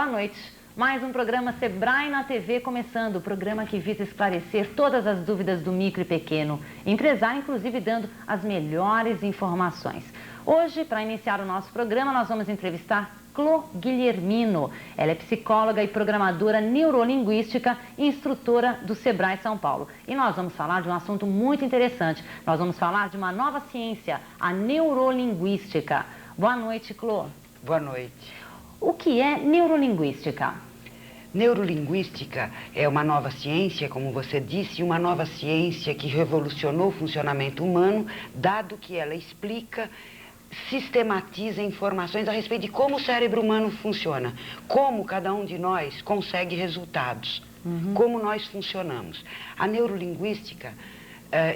Boa noite. Mais um programa Sebrae na TV começando, o programa que visa esclarecer todas as dúvidas do micro e pequeno empresário, inclusive dando as melhores informações. Hoje, para iniciar o nosso programa, nós vamos entrevistar Clô Guilhermino. Ela é psicóloga e programadora neurolinguística e instrutora do Sebrae São Paulo. E nós vamos falar de um assunto muito interessante. Nós vamos falar de uma nova ciência, a neurolinguística. Boa noite, Clô. Boa noite. O que é neurolinguística? Neurolinguística é uma nova ciência, como você disse, uma nova ciência que revolucionou o funcionamento humano, dado que ela explica, sistematiza informações a respeito de como o cérebro humano funciona, como cada um de nós consegue resultados, como nós funcionamos. A neurolinguística,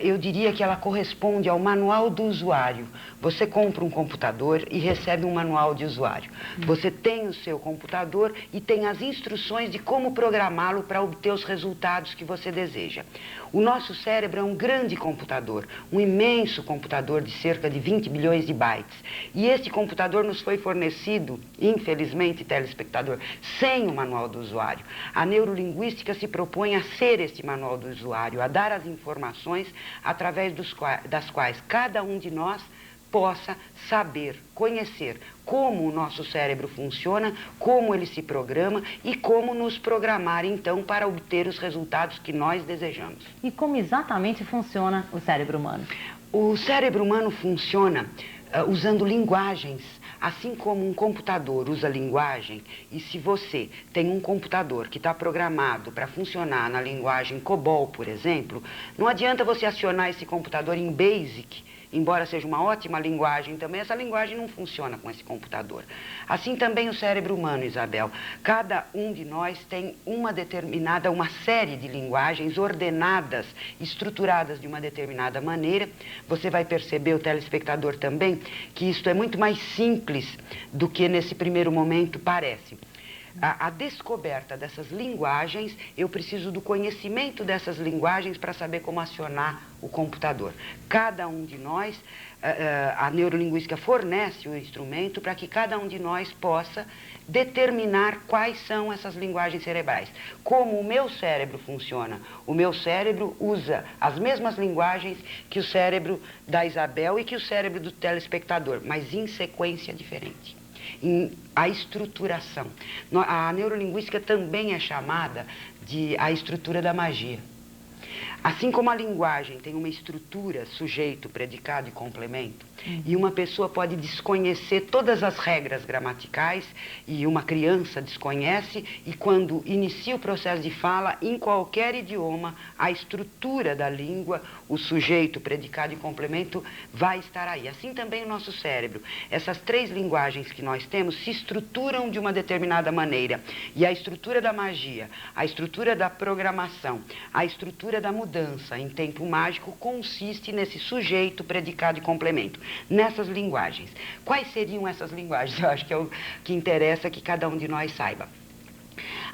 eu diria que ela corresponde ao manual do usuário. Você compra um computador e recebe um manual de usuário. Você tem o seu computador e tem as instruções de como programá-lo para obter os resultados que você deseja. O nosso cérebro é um grande computador, um imenso computador de cerca de 20 bilhões de bytes. E este computador nos foi fornecido, infelizmente, telespectador, sem o manual do usuário. A neurolinguística se propõe a ser este manual do usuário, a dar as informações através das quais cada um de nós possa saber, conhecer como o nosso cérebro funciona, como ele se programa e como nos programar, então, para obter os resultados que nós desejamos. E como exatamente funciona o cérebro humano? O cérebro humano funciona usando linguagens, assim como um computador usa linguagem, e se você tem um computador que está programado para funcionar na linguagem COBOL, por exemplo, não adianta você acionar esse computador em BASIC, embora seja uma ótima linguagem também, essa linguagem não funciona com esse computador. Assim também o cérebro humano, Isabel. Cada um de nós tem uma série de linguagens ordenadas, estruturadas de uma determinada maneira. Você vai perceber, o telespectador também, que isto é muito mais simples do que nesse primeiro momento parece. A descoberta dessas linguagens, eu preciso do conhecimento dessas linguagens para saber como acionar o computador. Cada um de nós, a neurolinguística fornece o instrumento para que cada um de nós possa determinar quais são essas linguagens cerebrais. Como o meu cérebro funciona? O meu cérebro usa as mesmas linguagens que o cérebro da Isabel e que o cérebro do telespectador, mas em sequência diferente. A estruturação. A neurolinguística também é chamada de a estrutura da magia. Assim como a linguagem tem uma estrutura, sujeito, predicado e complemento, e uma pessoa pode desconhecer todas as regras gramaticais, e uma criança desconhece, e quando inicia o processo de fala, em qualquer idioma, a estrutura da língua, o sujeito, predicado e complemento, vai estar aí. Assim também o nosso cérebro. Essas três linguagens que nós temos se estruturam de uma determinada maneira, e a estrutura da magia, a estrutura da programação, a estrutura da mudança em tempo mágico consiste nesse sujeito, predicado e complemento, nessas linguagens. Quais seriam essas linguagens? Eu acho que é o que interessa que cada um de nós saiba.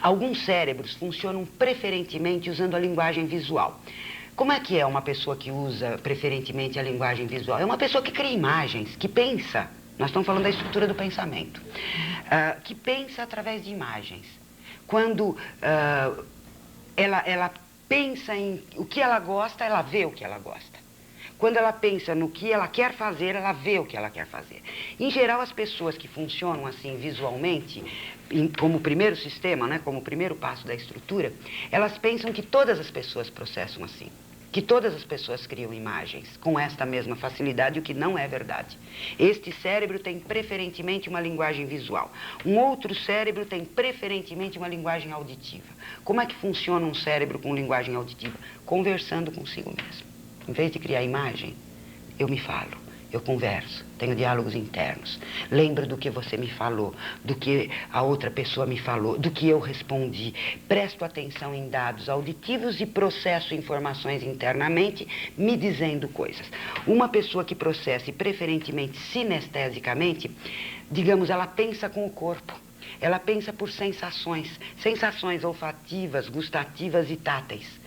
Alguns cérebros funcionam preferentemente usando a linguagem visual. Como é que é uma pessoa que usa preferentemente a linguagem visual? É uma pessoa que cria imagens, que pensa. Nós estamos falando da estrutura do pensamento. Que pensa através de imagens. Quando ela pensa em o que ela gosta, ela vê o que ela gosta. Quando ela pensa no que ela quer fazer, ela vê o que ela quer fazer. Em geral, as pessoas que funcionam assim visualmente, como primeiro sistema, né, como primeiro passo da estrutura, elas pensam que todas as pessoas processam assim. Que todas as pessoas criam imagens com esta mesma facilidade, o que não é verdade. Este cérebro tem preferentemente uma linguagem visual. Um outro cérebro tem preferentemente uma linguagem auditiva. Como é que funciona um cérebro com linguagem auditiva? Conversando consigo mesmo. Em vez de criar imagem, eu me falo. Eu converso, tenho diálogos internos, lembro do que você me falou, do que a outra pessoa me falou, do que eu respondi, presto atenção em dados auditivos e processo informações internamente, me dizendo coisas. Uma pessoa que processe preferentemente sinestesicamente, digamos, ela pensa com o corpo. Ela pensa por sensações, sensações olfativas, gustativas e táteis.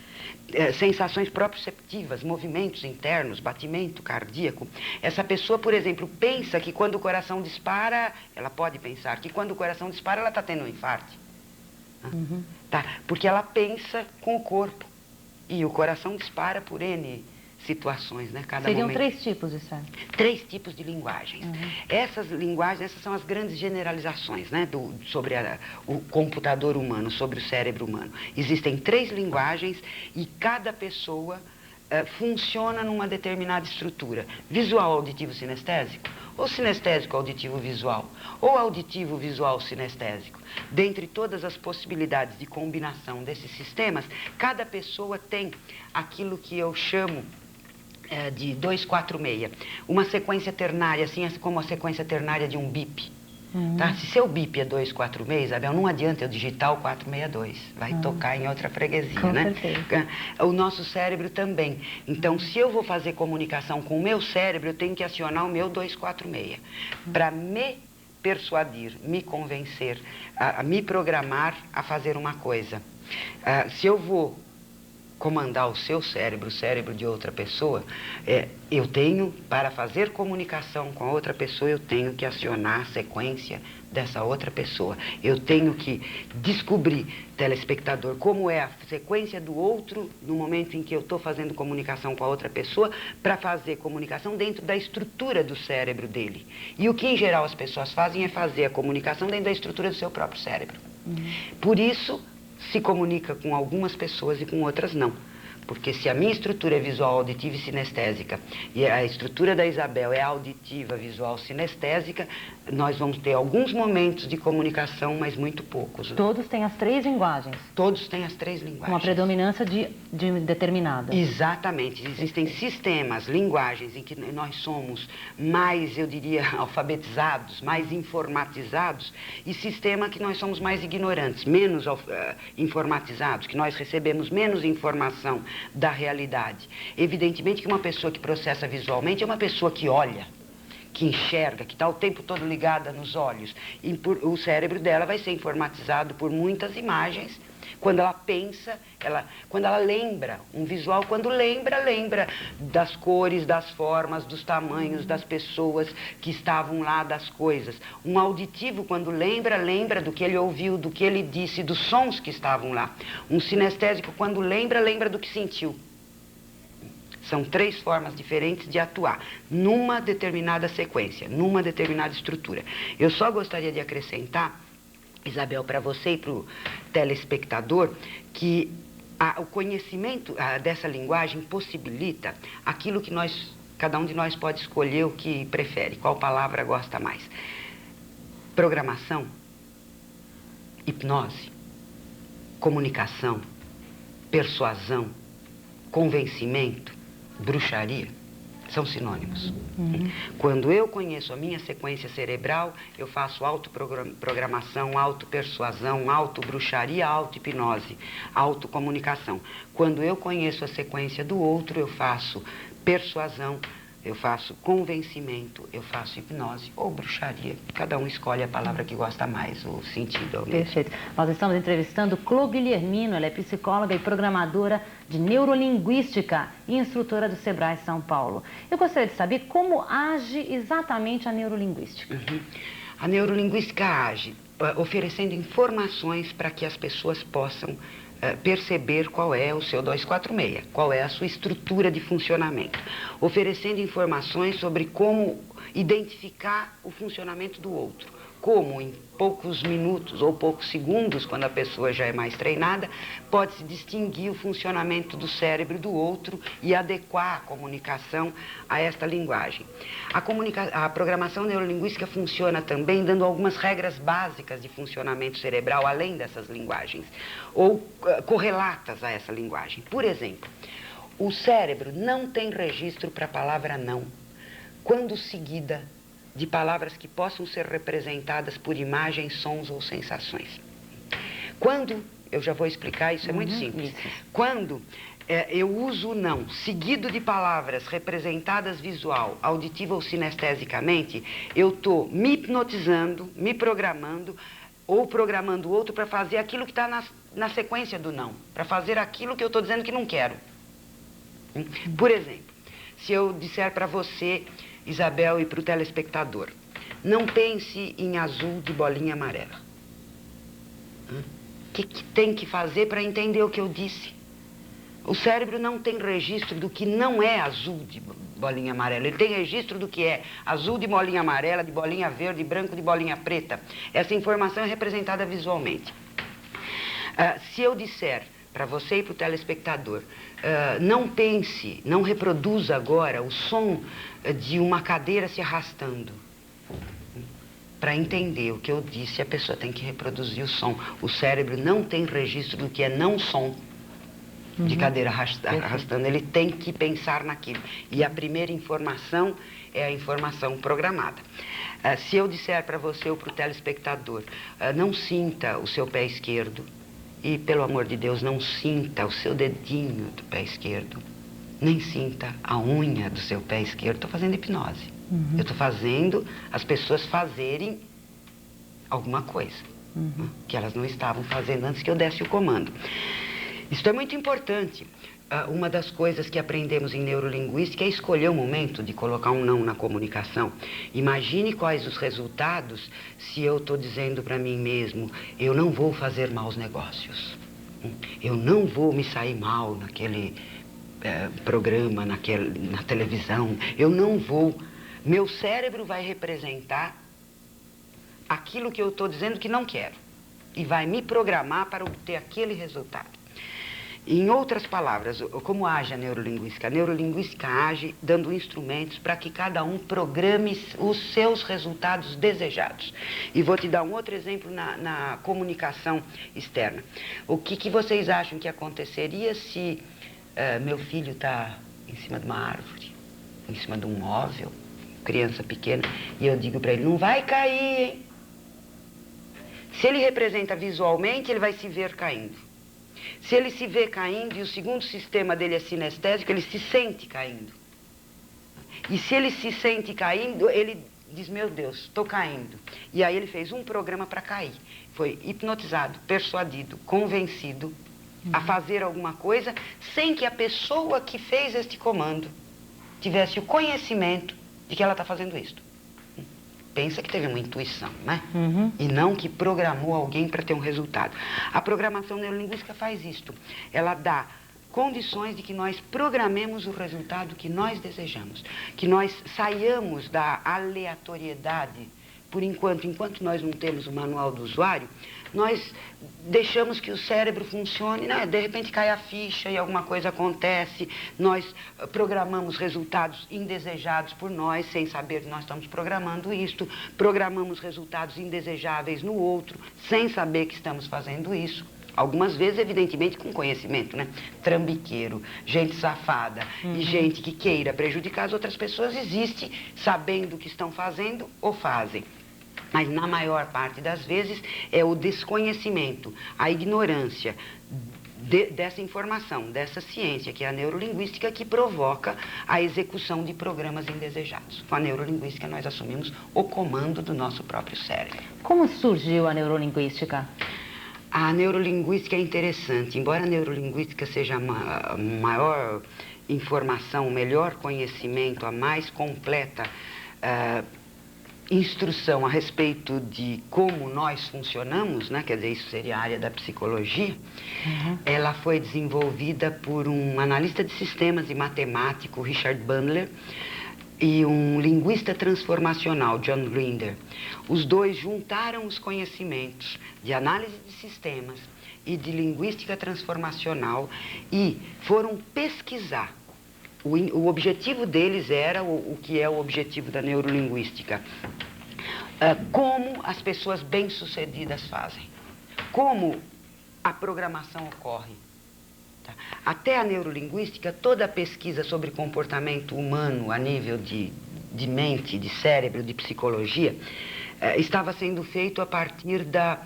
sensações proprioceptivas, movimentos internos, batimento cardíaco. Essa pessoa, por exemplo, pensa que quando o coração dispara, ela pode pensar que quando o coração dispara, ela está tendo um infarto. Tá? Porque ela pensa com o corpo. E o coração dispara por N situações, né? Seriam 3 tipos de cérebro? 3 tipos de linguagens. Essas linguagens, essas são as grandes generalizações, né? Sobre o computador humano, sobre o cérebro humano. Existem 3 linguagens e cada pessoa funciona numa determinada estrutura. Visual, auditivo, sinestésico, ou sinestésico, auditivo, visual, ou auditivo, visual, sinestésico. Dentre todas as possibilidades de combinação desses sistemas, cada pessoa tem aquilo que eu chamo de 246, uma sequência ternária, assim como a sequência ternária de um bip. Tá? Se seu bip é 246, Isabel, não adianta eu digitar o 462, vai tocar em outra freguesia, com né? certeza. O nosso cérebro também. Então, se eu vou fazer comunicação com o meu cérebro, eu tenho que acionar o meu 246 para me persuadir, me convencer, a me programar a fazer uma coisa. Se eu vou comandar o seu cérebro, o cérebro de outra pessoa, eu tenho, para fazer comunicação com a outra pessoa, eu tenho que acionar a sequência dessa outra pessoa. Eu tenho que descobrir, telespectador, como é a sequência do outro no momento em que eu estou fazendo comunicação com a outra pessoa, para fazer comunicação dentro da estrutura do cérebro dele. E o que, em geral, as pessoas fazem é fazer a comunicação dentro da estrutura do seu próprio cérebro. Por isso, se comunica com algumas pessoas e com outras não. Porque se a minha estrutura é visual, auditiva e sinestésica, e a estrutura da Isabel é auditiva, visual, sinestésica, nós vamos ter alguns momentos de comunicação, mas muito poucos. Todos têm as 3 linguagens? Todos têm as 3 linguagens. Uma predominância de determinada. Exatamente. Existem sistemas, linguagens em que nós somos mais, eu diria, alfabetizados, mais informatizados, e sistema que nós somos mais ignorantes, menos informatizados, que nós recebemos menos informação da realidade. Evidentemente que uma pessoa que processa visualmente é uma pessoa que olha, que enxerga, que está o tempo todo ligada nos olhos. E o cérebro dela vai ser informatizado por muitas imagens. Quando ela pensa, quando ela lembra, um visual, quando lembra das cores, das formas, dos tamanhos, das pessoas que estavam lá, das coisas. Um auditivo, quando lembra do que ele ouviu, do que ele disse, dos sons que estavam lá. Um sinestésico, quando lembra do que sentiu. São 3 formas diferentes de atuar numa determinada sequência, numa determinada estrutura. Eu só gostaria de acrescentar, Isabel, para você e para o telespectador, que o conhecimento dessa linguagem possibilita aquilo que cada um de nós pode escolher o que prefere, qual palavra gosta mais. Programação, hipnose, comunicação, persuasão, convencimento, bruxaria, são sinônimos. Quando eu conheço a minha sequência cerebral, eu faço autoprogramação, autopersuasão, autobruxaria, autohipnose, autocomunicação. Quando eu conheço a sequência do outro, eu faço persuasão, eu faço convencimento, eu faço hipnose ou bruxaria. Cada um escolhe a palavra que gosta mais, o sentido. Perfeito. Nós estamos entrevistando Clô Guilhermino, ela é psicóloga e programadora de neurolinguística e instrutora do Sebrae São Paulo. Eu gostaria de saber como age exatamente a neurolinguística. A neurolinguística age oferecendo informações para que as pessoas possam perceber qual é o seu 246, qual é a sua estrutura de funcionamento, oferecendo informações sobre como identificar o funcionamento do outro, como em poucos minutos ou poucos segundos, quando a pessoa já é mais treinada, pode-se distinguir o funcionamento do cérebro do outro e adequar a comunicação a esta linguagem. A programação neurolinguística funciona também dando algumas regras básicas de funcionamento cerebral, além dessas linguagens, ou correlatas a essa linguagem. Por exemplo, o cérebro não tem registro para a palavra não, quando seguida de palavras que possam ser representadas por imagens, sons ou sensações. Quando, eu já vou explicar, isso é muito simples. Quando eu uso o não, seguido de palavras representadas visual, auditiva ou sinestesicamente, eu estou me hipnotizando, me programando, ou programando o outro para fazer aquilo que está na sequência do não, para fazer aquilo que eu estou dizendo que não quero. Por exemplo, se eu disser para você, Isabel, e para o telespectador, não pense em azul de bolinha amarela. O que tem que fazer para entender o que eu disse? O cérebro não tem registro do que não é azul de bolinha amarela. Ele tem registro do que é azul de bolinha amarela, de bolinha verde, branco de bolinha preta. Essa informação é representada visualmente. Se eu disser para você e para o telespectador, não pense, não reproduza agora o som de uma cadeira se arrastando. Para entender o que eu disse, a pessoa tem que reproduzir o som. O cérebro não tem registro do que é não som de cadeira arrastando. Ele tem que pensar naquilo. E a primeira informação é a informação programada. Se eu disser para você ou para o telespectador, não sinta o seu pé esquerdo, e pelo amor de Deus, não sinta o seu dedinho do pé esquerdo, nem sinta a unha do seu pé esquerdo, estou fazendo hipnose. Eu estou fazendo as pessoas fazerem alguma coisa que elas não estavam fazendo antes que eu desse o comando. Isso é muito importante. Uma das coisas que aprendemos em neurolinguística é escolher o momento de colocar um não na comunicação. Imagine quais os resultados se eu estou dizendo para mim mesmo, eu não vou fazer maus negócios. Eu não vou me sair mal naquele programa, na televisão. Eu não vou. Meu cérebro vai representar aquilo que eu estou dizendo que não quero. E vai me programar para obter aquele resultado. Em outras palavras, como age a neurolinguística? A neurolinguística age dando instrumentos para que cada um programe os seus resultados desejados. E vou te dar um outro exemplo na comunicação externa. O que vocês acham que aconteceria se meu filho está em cima de uma árvore, em cima de um móvel, criança pequena, e eu digo para ele, não vai cair, hein? Se ele representa visualmente, ele vai se ver caindo. Se ele se vê caindo e o segundo sistema dele é sinestésico, ele se sente caindo. E se ele se sente caindo, ele diz, meu Deus, estou caindo. E aí ele fez um programa para cair. Foi hipnotizado, persuadido, convencido a fazer alguma coisa sem que a pessoa que fez este comando tivesse o conhecimento de que ela está fazendo isto. Pensa que teve uma intuição, né? E não que programou alguém para ter um resultado. A programação neurolinguística faz isto. Ela dá condições de que nós programemos o resultado que nós desejamos. Que nós saiamos da aleatoriedade. Por enquanto nós não temos o manual do usuário, nós deixamos que o cérebro funcione, né? De repente cai a ficha e alguma coisa acontece, nós programamos resultados indesejados por nós, sem saber que nós estamos programando isto, programamos resultados indesejáveis no outro, sem saber que estamos fazendo isso. Algumas vezes, evidentemente, com conhecimento, né? Trambiqueiro, gente safada e gente que queira prejudicar as outras pessoas existe, sabendo o que estão fazendo ou fazem. Mas, na maior parte das vezes, é o desconhecimento, a ignorância dessa informação, dessa ciência, que é a neurolinguística, que provoca a execução de programas indesejados. Com a neurolinguística, nós assumimos o comando do nosso próprio cérebro. Como surgiu a neurolinguística? A neurolinguística é interessante. Embora a neurolinguística seja a maior informação, o melhor conhecimento, a mais completa instrução a respeito de como nós funcionamos, né? Quer dizer, isso seria a área da psicologia, ela foi desenvolvida por um analista de sistemas e matemático, Richard Bandler, e um linguista transformacional, John Grinder. Os dois juntaram os conhecimentos de análise de sistemas e de linguística transformacional e foram pesquisar. O objetivo deles era o que é o objetivo da neurolinguística. Como as pessoas bem-sucedidas fazem. Como a programação ocorre. Até a neurolinguística, toda a pesquisa sobre comportamento humano a nível de mente, de cérebro, de psicologia, estava sendo feito a partir da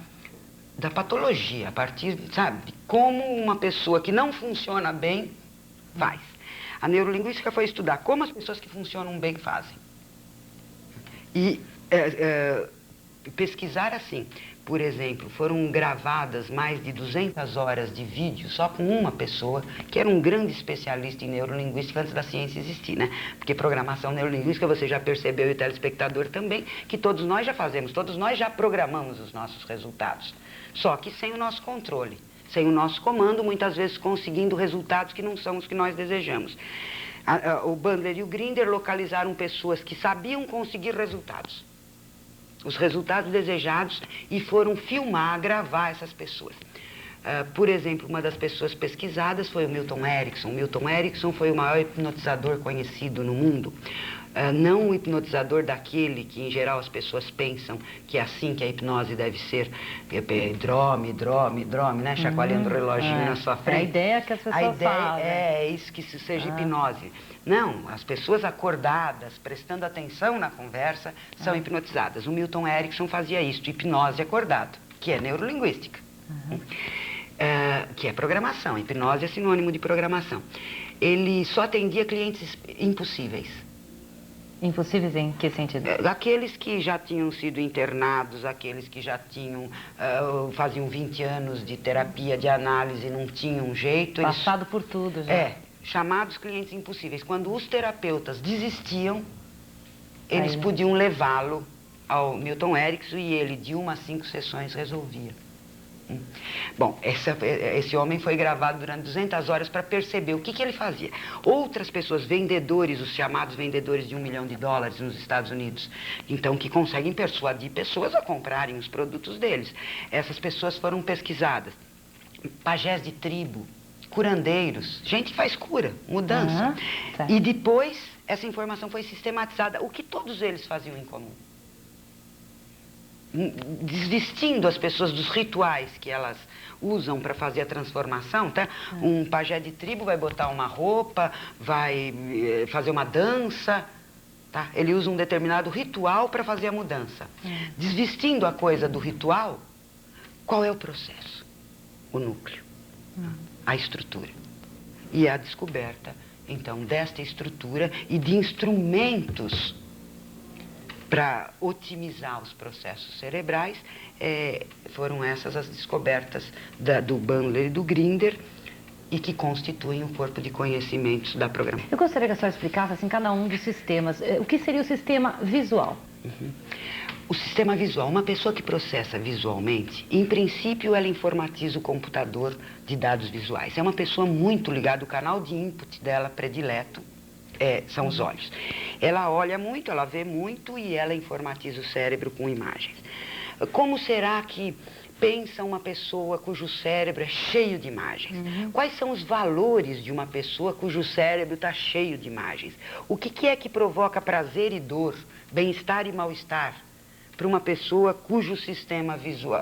patologia, a partir, sabe, de como uma pessoa que não funciona bem faz. A neurolinguística foi estudar como as pessoas que funcionam bem fazem. E pesquisar assim, por exemplo, foram gravadas mais de 200 horas de vídeo só com uma pessoa, que era um grande especialista em neurolinguística antes da ciência existir, né? Porque programação neurolinguística, você já percebeu, e o telespectador também, que todos nós já fazemos, todos nós já programamos os nossos resultados. Só que sem o nosso controle, sem o nosso comando, muitas vezes conseguindo resultados que não são os que nós desejamos. O Bandler e o Grinder localizaram pessoas que sabiam conseguir resultados, os resultados desejados, e foram filmar, gravar essas pessoas. Por exemplo, uma das pessoas pesquisadas foi o Milton Erickson. Milton Erickson foi o maior hipnotizador conhecido no mundo. Não um hipnotizador daquele que, em geral, as pessoas pensam que é assim que a hipnose deve ser. Drome, né? Chacoalhando o reloginho na sua frente. É a ideia que as pessoas falam. É isso, que isso seja hipnose. Não, as pessoas acordadas, prestando atenção na conversa, são hipnotizadas. O Milton Erickson fazia isso, hipnose acordado, que é neurolinguística. Que é programação. Hipnose é sinônimo de programação. Ele só atendia clientes impossíveis. Impossíveis em que sentido? Aqueles que já tinham sido internados, aqueles que já tinham, faziam 20 anos de terapia, de análise, não tinham jeito. Passado por tudo já. Chamados clientes impossíveis. Quando os terapeutas desistiam, eles podiam levá-lo ao Milton Erickson e ele, de 1 a 5 sessões, resolvia. Bom, esse homem foi gravado durante 200 horas para perceber o que ele fazia. Outras pessoas, vendedores, os chamados vendedores de $1 milhão nos Estados Unidos, então, que conseguem persuadir pessoas a comprarem os produtos deles. Essas pessoas foram pesquisadas. Pajés de tribo, curandeiros, gente que faz cura, mudança. E depois, essa informação foi sistematizada. O que todos eles faziam em comum? Desvestindo as pessoas dos rituais que elas usam para fazer a transformação, tá? Um pajé de tribo vai botar uma roupa, vai fazer uma dança, tá? Ele usa um determinado ritual para fazer a mudança. Desvestindo a coisa do ritual, qual é o processo? O núcleo, a estrutura. E a descoberta, então, desta estrutura e de instrumentos para otimizar os processos cerebrais, foram essas as descobertas do Bandler e do Grinder, e que constituem o corpo de conhecimentos da programação. Eu gostaria que a senhora explicasse, assim, cada um dos sistemas. O que seria o sistema visual? O sistema visual, uma pessoa que processa visualmente, em princípio ela informatiza o computador de dados visuais. É uma pessoa muito ligada, o canal de input dela predileto são os olhos. Ela olha muito, ela vê muito e ela informatiza o cérebro com imagens. Como será que pensa uma pessoa cujo cérebro é cheio de imagens? Quais são os valores de uma pessoa cujo cérebro está cheio de imagens? O que é que provoca prazer e dor, bem-estar e mal-estar para uma pessoa cujo sistema visual,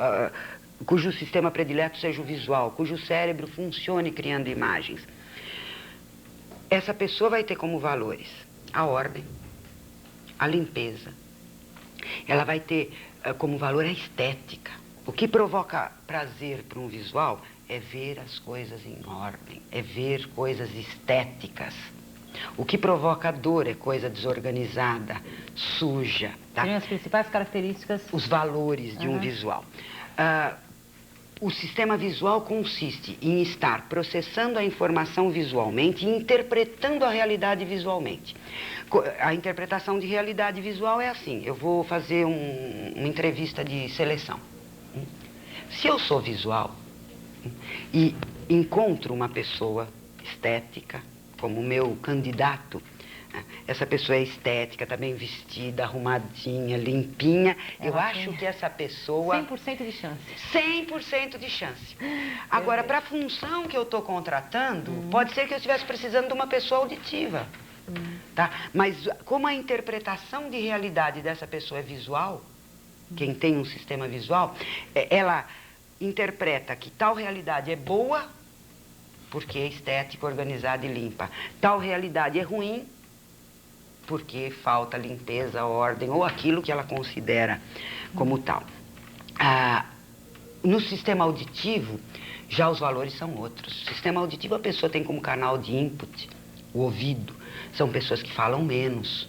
cujo sistema predileto seja o visual, cujo cérebro funcione criando imagens? Essa pessoa vai ter como valores a ordem, a limpeza. Ela vai ter como valor a estética. O que provoca prazer para um visual é ver as coisas em ordem, é ver coisas estéticas. O que provoca dor é coisa desorganizada, suja. Tá? Seriam as principais características? Os valores de um visual. O sistema visual consiste em estar processando a informação visualmente e interpretando a realidade visualmente. A interpretação de realidade visual é assim: eu vou fazer uma entrevista de seleção. Se eu sou visual e encontro uma pessoa estética como meu candidato, essa pessoa é estética, está bem vestida, arrumadinha, limpinha, eu acho que essa pessoa... 100% de chance. 100% de chance. Agora, para a função que eu estou contratando, pode ser que eu estivesse precisando de uma pessoa auditiva. Tá? Mas como a interpretação de realidade dessa pessoa é visual, quem tem um sistema visual, ela interpreta que tal realidade é boa, porque é estética, organizada e limpa. Tal realidade é ruim, porque falta limpeza, ordem, ou aquilo que ela considera como tal. No sistema auditivo, já os valores são outros. No sistema auditivo, a pessoa tem como canal de input o ouvido. São pessoas que falam menos.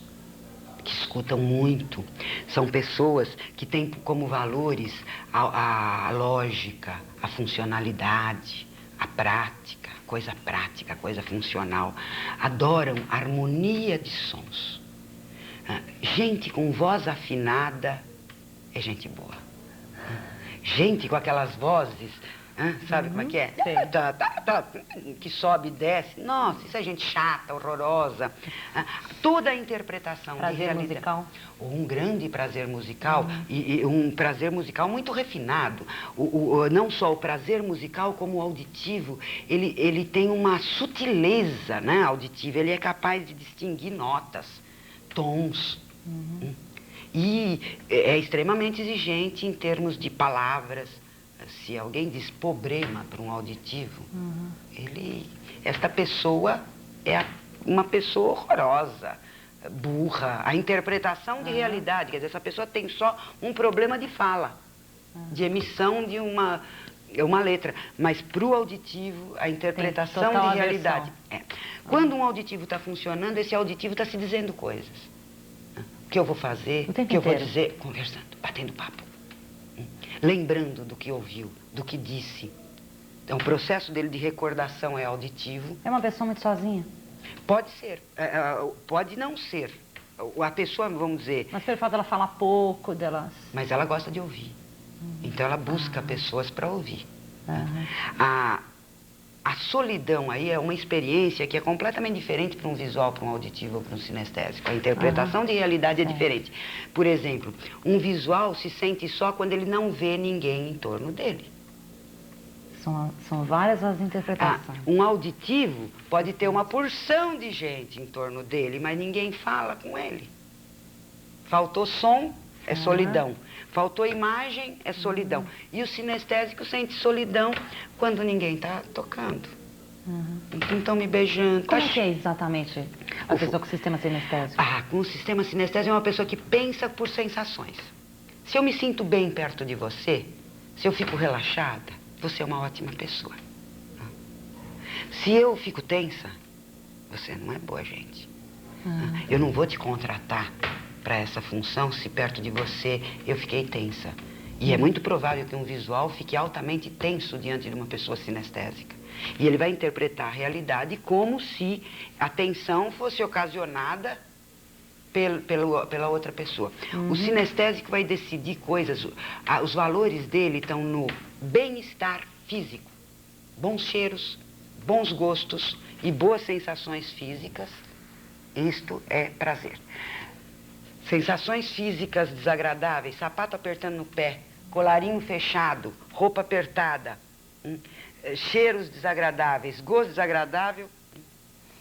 que escutam muito. São pessoas que têm como valores a lógica, a funcionalidade, a prática, coisa funcional. Adoram harmonia de sons. Gente com voz afinada é gente boa. Gente com aquelas vozes, sabe como é que é? Que sobe e desce. Nossa, isso é gente chata, horrorosa. Toda a interpretação de realidade. Musical. Um grande prazer musical, e um prazer musical muito refinado. Não só o prazer musical, como o auditivo, ele tem uma sutileza, né, auditiva. Ele é capaz de distinguir notas, tons. E é extremamente exigente em termos de palavras. Se alguém diz problema para um auditivo, esta pessoa é uma pessoa horrorosa, burra. A interpretação de realidade, quer dizer, essa pessoa tem só um problema de fala, de emissão de uma letra. Mas para o auditivo, a interpretação de realidade. Quando um auditivo está funcionando, esse auditivo está se dizendo coisas. O que eu vou fazer, o que eu vou dizer, conversando, batendo papo. Lembrando do que ouviu, do que disse. Então, o processo dele de recordação é auditivo. É uma pessoa muito sozinha? Pode ser, pode não ser. A pessoa, vamos dizer... Mas pelo fato dela falar pouco, Mas ela gosta de ouvir. Então, ela busca pessoas para ouvir. A solidão aí é uma experiência que é completamente diferente para um visual, para um auditivo ou para um sinestésico. A interpretação de realidade é diferente. Por exemplo, um visual se sente só quando ele não vê ninguém em torno dele. São várias as interpretações. Um auditivo pode ter uma porção de gente em torno dele, mas ninguém fala com ele. Faltou som, é solidão. Faltou imagem, é solidão. E o sinestésico sente solidão quando ninguém está tocando. Não estão me beijando. Como que é exatamente a pessoa com o sistema sinestésico? Com o sistema sinestésico é uma pessoa que pensa por sensações. Se eu me sinto bem perto de você, se eu fico relaxada, você é uma ótima pessoa. Se eu fico tensa, você não é boa gente. Eu não vou te contratar para essa função se perto de você eu fiquei tensa. E é muito provável que um visual fique altamente tenso diante de uma pessoa sinestésica. E ele vai interpretar a realidade como se a tensão fosse ocasionada pela outra pessoa. O sinestésico vai decidir coisas, os valores dele estão no bem-estar físico, bons cheiros, bons gostos e boas sensações físicas. Isto é prazer. Sensações físicas desagradáveis, sapato apertando no pé, colarinho fechado, roupa apertada, cheiros desagradáveis, gosto desagradável,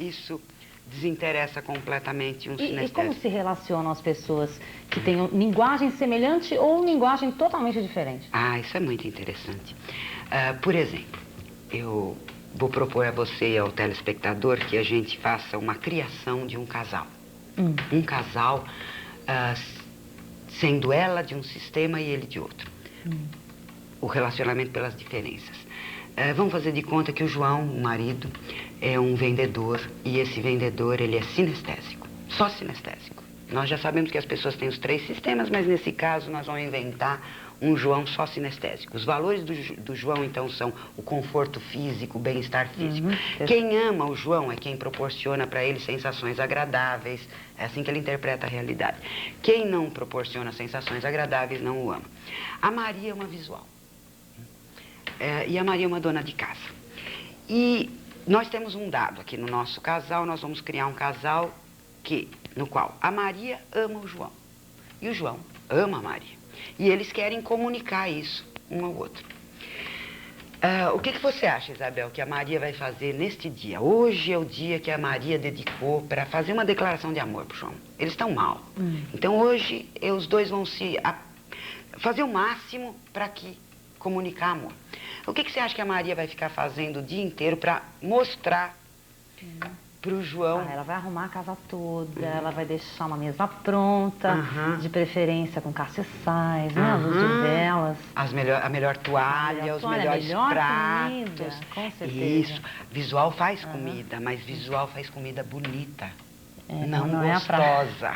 isso desinteressa completamente um sinestésico. E como se relacionam as pessoas que têm linguagem semelhante ou linguagem totalmente diferente? Isso é muito interessante. Por exemplo, eu vou propor a você e ao telespectador que a gente faça uma criação de um casal. Um casal... sendo ela de um sistema e ele de outro. O relacionamento pelas diferenças. Vamos fazer de conta que o João, o marido, é um vendedor e esse vendedor, ele é sinestésico, só sinestésico. Nós já sabemos que as pessoas têm os 3 sistemas, mas nesse caso nós vamos inventar um João só sinestésico. Os valores do João, então, são o conforto físico, o bem-estar físico. Quem ama o João é quem proporciona para ele sensações agradáveis. É assim que ele interpreta a realidade. Quem não proporciona sensações agradáveis não o ama. A Maria é uma visual. E a Maria é uma dona de casa. E nós temos um dado aqui no nosso casal. Nós vamos criar um casal no qual a Maria ama o João. E o João ama a Maria. E eles querem comunicar isso um ao outro. O que você acha, Isabel, que a Maria vai fazer neste dia? Hoje é o dia que a Maria dedicou para fazer uma declaração de amor para o João. Eles estão mal. Então hoje os dois vão fazer o máximo para comunicar amor. O que você acha que a Maria vai ficar fazendo o dia inteiro para mostrar para o João? Ela vai arrumar a casa toda, ela vai deixar uma mesa pronta, de preferência com castiçais, né? Luz de velas. A melhor toalha, os melhores pratos. Comida, com certeza. Isso. Visual faz comida, mas visual faz comida bonita. não é gostosa.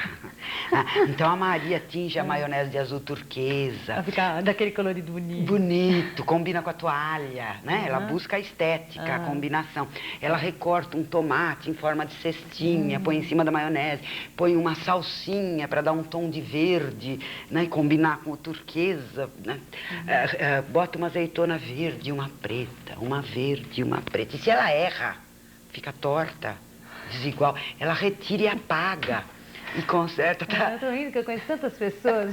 Então a Maria tinge a maionese de azul turquesa. Pra ficar daquele colorido bonito. Bonito, combina com a toalha, né? Ela busca a estética, a combinação. Ela recorta um tomate em forma de cestinha, põe em cima da maionese, põe uma salsinha para dar um tom de verde, né? E combinar com o turquesa, né? Bota uma azeitona verde, uma preta, uma verde, uma preta. E se ela erra, fica torta, desigual, ela retira e apaga e conserta. Tá? Eu tô rindo que eu conheço tantas pessoas.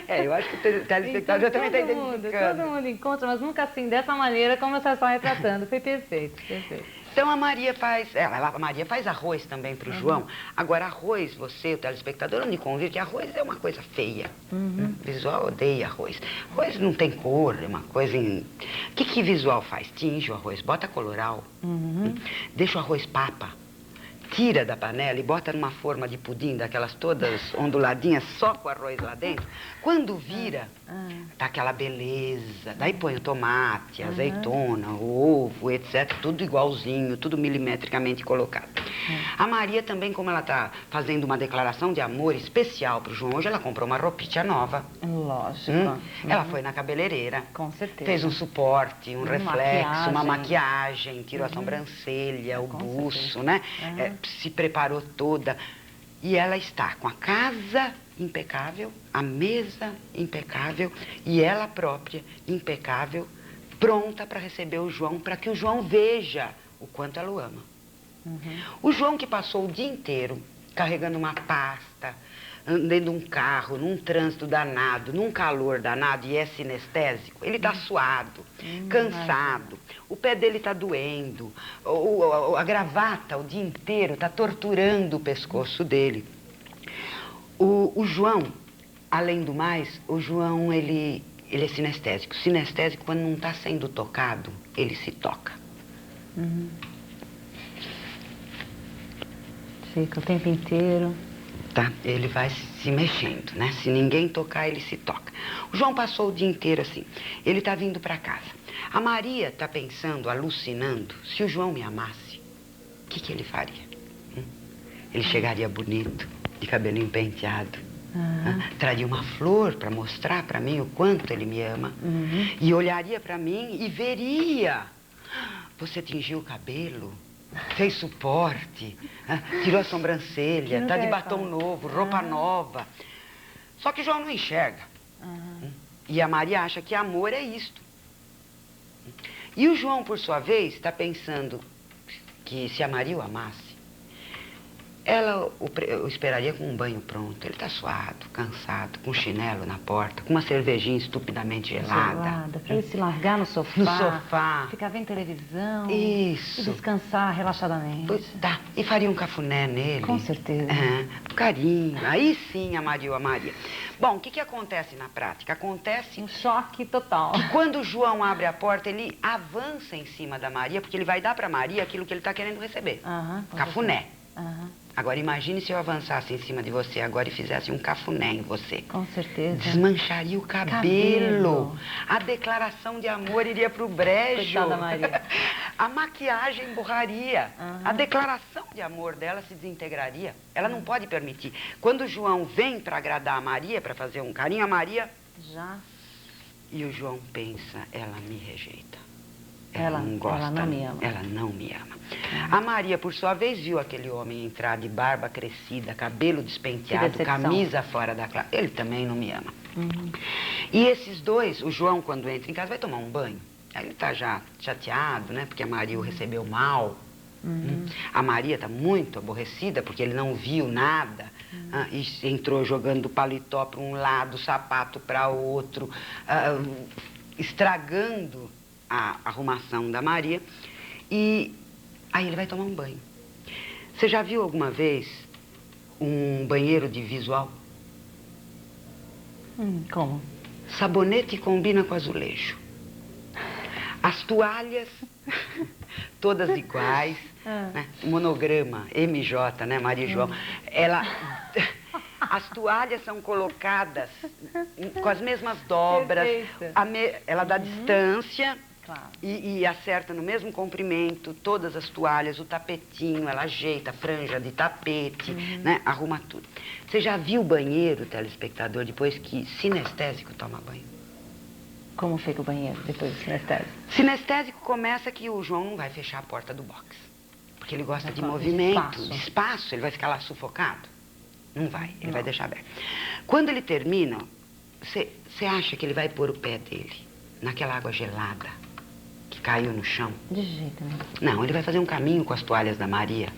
Eu acho que o telespectador também está identificando. Todo mundo encontra, mas nunca assim, dessa maneira como você está retratando. Foi perfeito, perfeito. Então a Maria faz, a Maria faz arroz também para o João. Agora arroz, você, o telespectador, não me convide que arroz é uma coisa feia. O visual odeia arroz. Arroz não tem cor, é uma coisa... O que visual faz? Tinge o arroz, bota coloral, deixa o arroz papa, tira da panela e bota numa forma de pudim, daquelas todas onduladinhas, só com arroz lá dentro. Quando vira, tá aquela beleza. Daí põe o tomate, a azeitona, o ovo, etc. Tudo igualzinho, tudo milimetricamente colocado. A Maria também, como ela tá fazendo uma declaração de amor especial pro João, hoje ela comprou uma roupinha nova. Lógico. Ela foi na cabeleireira. Com certeza. Fez um suporte, um reflexo, uma maquiagem, tirou a sobrancelha, o buço, né? Se preparou toda. E ela está com a casa impecável, a mesa impecável e ela própria impecável, pronta para receber o João, para que o João veja o quanto ela o ama. O João que passou o dia inteiro carregando uma pasta, dentro de um carro, num trânsito danado, num calor danado e é sinestésico, ele está suado, cansado, o pé dele está doendo, a gravata o dia inteiro está torturando o pescoço dele. O João, além do mais, o João, ele é sinestésico. Sinestésico, quando não está sendo tocado, ele se toca. Fica o tempo inteiro. Tá? Ele vai se mexendo, né? Se ninguém tocar, ele se toca. O João passou o dia inteiro assim. Ele tá vindo para casa. A Maria tá pensando, alucinando, se o João me amasse, o que ele faria? Ele chegaria bonito, de cabelinho penteado. Traria uma flor para mostrar para mim o quanto ele me ama. E olharia para mim e veria. Você tingiu o cabelo, fez suporte, tirou a sobrancelha, tá de batom novo, roupa nova. Só que o João não enxerga. E a Maria acha que amor é isto. E o João, por sua vez, está pensando que se a Maria o amasse, ela o esperaria com um banho pronto. Ele está suado, cansado, com chinelo na porta, com uma cervejinha estupidamente gelada. Para ele se largar no sofá. No sofá. Ficar vendo televisão. Isso. E descansar relaxadamente. Tá. E faria um cafuné nele. Com certeza. Carinho. Aí sim amaria a Maria. Bom, o que acontece na prática? Acontece um choque total. Que quando o João abre a porta, ele avança em cima da Maria, porque ele vai dar para Maria aquilo que ele está querendo receber. Cafuné. Agora, imagine se eu avançasse em cima de você agora e fizesse um cafuné em você. Com certeza. Desmancharia o cabelo. A declaração de amor iria pro brejo. Coitada Maria. A maquiagem borraria. A declaração de amor dela se desintegraria. Ela não pode permitir. Quando o João vem para agradar a Maria, para fazer um carinho, a Maria... Já. E o João pensa, ela me rejeita. Ela não gosta. Ela não me ama. Ela não me ama. A Maria, por sua vez, viu aquele homem entrar de barba crescida, cabelo despenteado, camisa fora da classe. Ele também não me ama. E esses dois, o João, quando entra em casa, vai tomar um banho. Aí ele tá já chateado, né? Porque a Maria o recebeu mal. A Maria está muito aborrecida porque ele não viu nada. E entrou jogando paletó para um lado, sapato para outro, estragando a arrumação da Maria. E aí ele vai tomar um banho. Você já viu alguma vez um banheiro de visual? Como? Sabonete combina com azulejo. As toalhas, todas iguais, né? Monograma, MJ, né, Maria João? As toalhas são colocadas com as mesmas dobras. Ela dá distância, Claro. E acerta no mesmo comprimento, todas as toalhas, o tapetinho, ela ajeita a franja de tapete, né? Arruma tudo. Você já viu o banheiro, telespectador, depois que sinestésico toma banho? Como fica o banheiro depois do sinestésico? Sinestésico começa que o João não vai fechar a porta do box. Porque ele gosta de movimento, de espaço. Ele vai ficar lá sufocado? Não vai, ele vai deixar aberto. Quando ele termina, você acha que ele vai pôr o pé dele naquela água gelada que caiu no chão? De jeito nenhum. Não, ele vai fazer um caminho com as toalhas da Maria.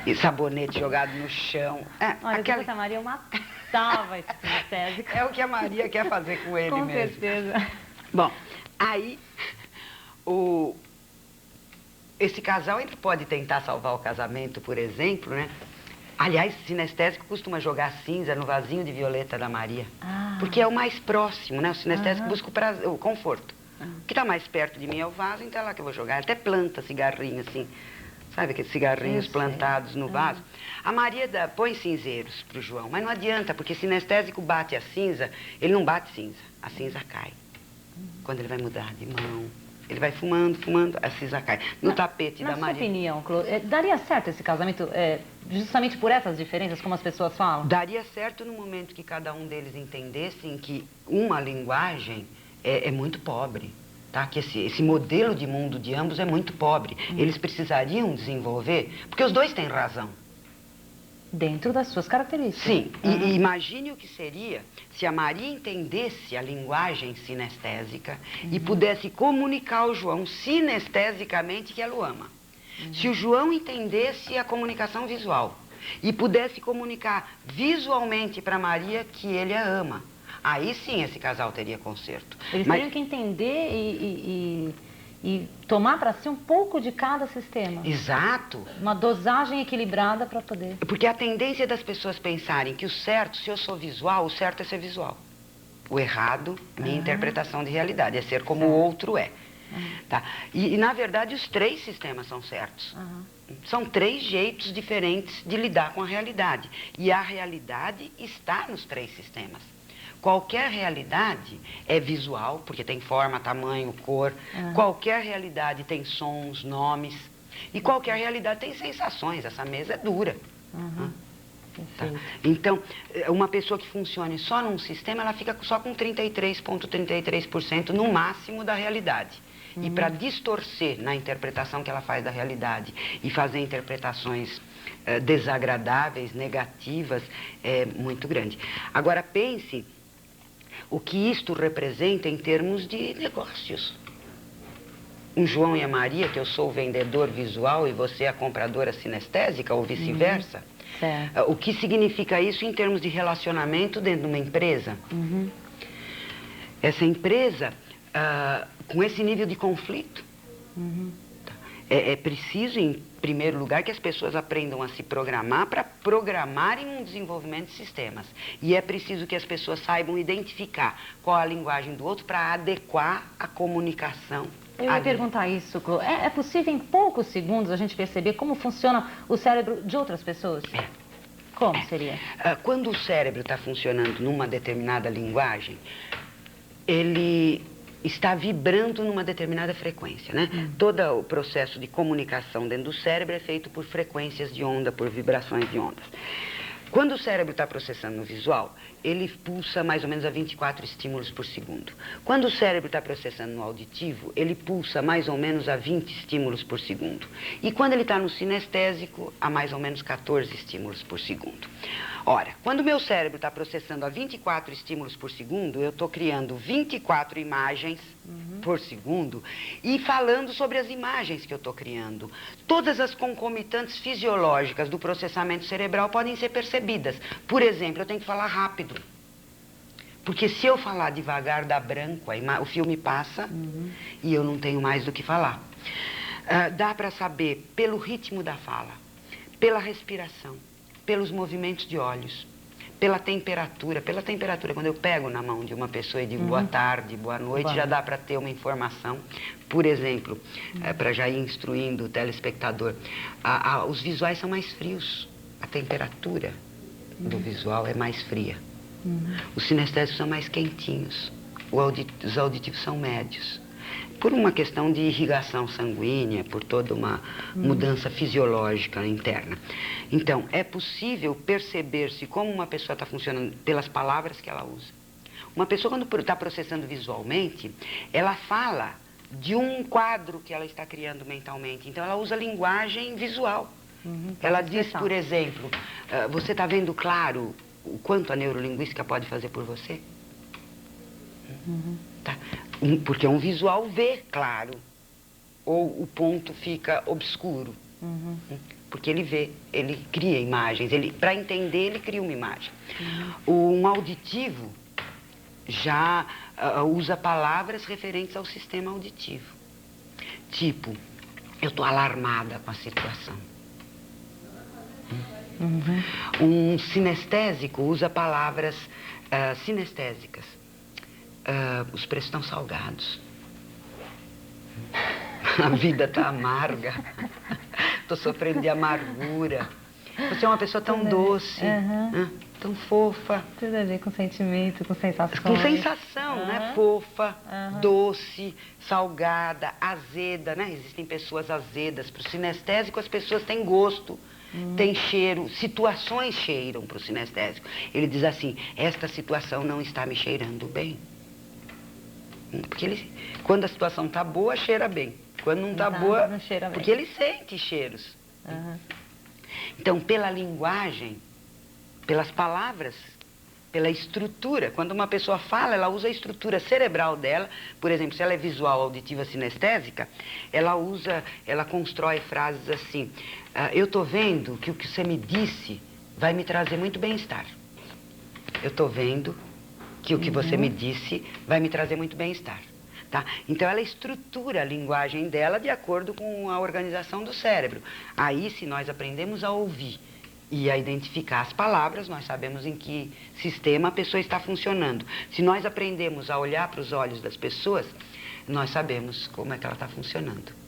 E sabonete jogado no chão. Olha, aquela... a Maria matava esse sinestésico. É o que a Maria quer fazer com ele mesmo. Com certeza. Bom, aí esse casal ainda pode tentar salvar o casamento, por exemplo, né? Aliás, sinestésico costuma jogar cinza no vasinho de violeta da Maria. Porque é o mais próximo, né? O sinestésico busca o conforto. O que está mais perto de mim é o vaso, então é lá que eu vou jogar. Até planta cigarrinho, assim. Sabe aqueles cigarrinhos plantados no vaso? A Maria põe cinzeiros pro João, mas não adianta, porque sinestésico bate a cinza, ele não bate cinza, a cinza cai. Quando ele vai mudar de mão, ele vai fumando, a cinza cai. No tapete da Maria. Na sua opinião, Clô, daria certo esse casamento justamente por essas diferenças, como as pessoas falam? Daria certo no momento que cada um deles entendessem que uma linguagem é muito pobre. Tá? Que esse modelo de mundo de ambos é muito pobre. Eles precisariam desenvolver, porque os dois têm razão. Dentro das suas características. Sim, e imagine o que seria se a Maria entendesse a linguagem sinestésica e pudesse comunicar ao João sinestesicamente que ela o ama. Se o João entendesse a comunicação visual e pudesse comunicar visualmente para Maria que ele a ama, aí sim esse casal teria conserto. Eles teriam que entender e tomar para si um pouco de cada sistema. Exato. Uma dosagem equilibrada para poder... Porque a tendência das pessoas pensarem que o certo, se eu sou visual, o certo é ser visual. O errado, minha interpretação de realidade, é ser como o outro é. Tá? E, na verdade, os três sistemas são certos. São três jeitos diferentes de lidar com a realidade. E a realidade está nos três sistemas. Qualquer realidade é visual, porque tem forma, tamanho, cor. Qualquer realidade tem sons, nomes. E qualquer realidade tem sensações. Essa mesa é dura. Tá? Então, uma pessoa que funcione só num sistema, ela fica só com 33,33% no máximo da realidade. E para distorcer na interpretação que ela faz da realidade e fazer interpretações desagradáveis, negativas, é muito grande. Agora, pense o que isto representa em termos de negócios. Um João e a Maria, que eu sou o vendedor visual e você a compradora sinestésica, ou vice-versa. O que significa isso em termos de relacionamento dentro de uma empresa? Essa empresa, com esse nível de conflito, é preciso, em primeiro lugar, que as pessoas aprendam a se programar para programarem um desenvolvimento de sistemas. E é preciso que as pessoas saibam identificar qual a linguagem do outro para adequar a comunicação. Eu ia perguntar isso, Clô. É possível em poucos segundos a gente perceber como funciona o cérebro de outras pessoas? Como seria? Quando o cérebro está funcionando numa determinada linguagem, ele está vibrando numa determinada frequência, né? Todo o processo de comunicação dentro do cérebro é feito por frequências de onda, por vibrações de ondas. Quando o cérebro está processando no visual, ele pulsa mais ou menos a 24 estímulos por segundo. Quando o cérebro está processando no auditivo, ele pulsa mais ou menos a 20 estímulos por segundo. E quando ele está no sinestésico, a mais ou menos 14 estímulos por segundo. Ora, quando o meu cérebro está processando a 24 estímulos por segundo, eu estou criando 24 imagens por segundo e falando sobre as imagens que eu estou criando. Todas as concomitantes fisiológicas do processamento cerebral podem ser percebidas. Por exemplo, eu tenho que falar rápido. Porque se eu falar devagar, dá branco, o filme passa e eu não tenho mais do que falar. Dá para saber pelo ritmo da fala, pela respiração, pelos movimentos de olhos, pela temperatura. Quando eu pego na mão de uma pessoa e digo boa tarde, boa noite, já dá para ter uma informação. Por exemplo, para já ir instruindo o telespectador, os visuais são mais frios, a temperatura do visual é mais fria. Os sinestésicos são mais quentinhos, os auditivos são médios. por uma questão de irrigação sanguínea, por toda uma mudança fisiológica interna. Então, é possível perceber-se como uma pessoa está funcionando pelas palavras que ela usa. Uma pessoa, quando está processando visualmente, ela fala de um quadro que ela está criando mentalmente. Então, ela usa linguagem visual. Ela diz, por exemplo, você está vendo claro o quanto a neurolinguística pode fazer por você? Tá? Porque um visual vê claro, ou o ponto fica obscuro. Porque ele vê, ele cria imagens, para entender ele cria uma imagem. Um auditivo já usa palavras referentes ao sistema auditivo. Tipo, eu estou alarmada com a situação. Um sinestésico usa palavras sinestésicas. Os preços estão salgados. A vida está amarga. Estou sofrendo de amargura. Você é uma pessoa tão doce, tão fofa. Tudo a ver com sentimento, com sensação. Com sensação, né? Fofa, doce, salgada, azeda, né? Existem pessoas azedas. Para o sinestésico, as pessoas têm gosto, têm cheiro. Situações cheiram para o sinestésico. Ele diz assim, esta situação não está me cheirando bem. Porque quando a situação está boa, cheira bem. Quando não está boa, não cheira bem. Porque ele sente cheiros. Então, pela linguagem, pelas palavras, pela estrutura. Quando uma pessoa fala, ela usa a estrutura cerebral dela. Por exemplo, se ela é visual, auditiva, sinestésica, ela constrói frases assim. Eu estou vendo que o que você me disse vai me trazer muito bem-estar. Eu estou vendo que o que você me disse vai me trazer muito bem-estar. Tá? Então, ela estrutura a linguagem dela de acordo com a organização do cérebro. Aí, se nós aprendemos a ouvir e a identificar as palavras, nós sabemos em que sistema a pessoa está funcionando. Se nós aprendemos a olhar para os olhos das pessoas, nós sabemos como é que ela está funcionando.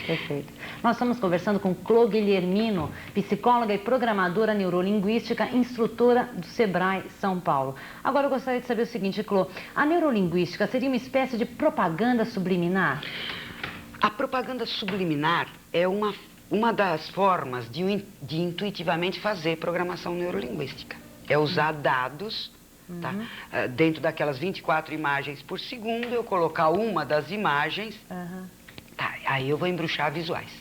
Perfeito. Nós estamos conversando com Clô Guilhermino, psicóloga e programadora neurolinguística, instrutora do Sebrae São Paulo. Agora eu gostaria de saber o seguinte, Clô, a neurolinguística seria uma espécie de propaganda subliminar? A propaganda subliminar é uma das formas de intuitivamente fazer programação neurolinguística. É usar dados, tá? Dentro daquelas 24 imagens por segundo, eu colocar uma das imagens... Tá, aí eu vou embruxar visuais.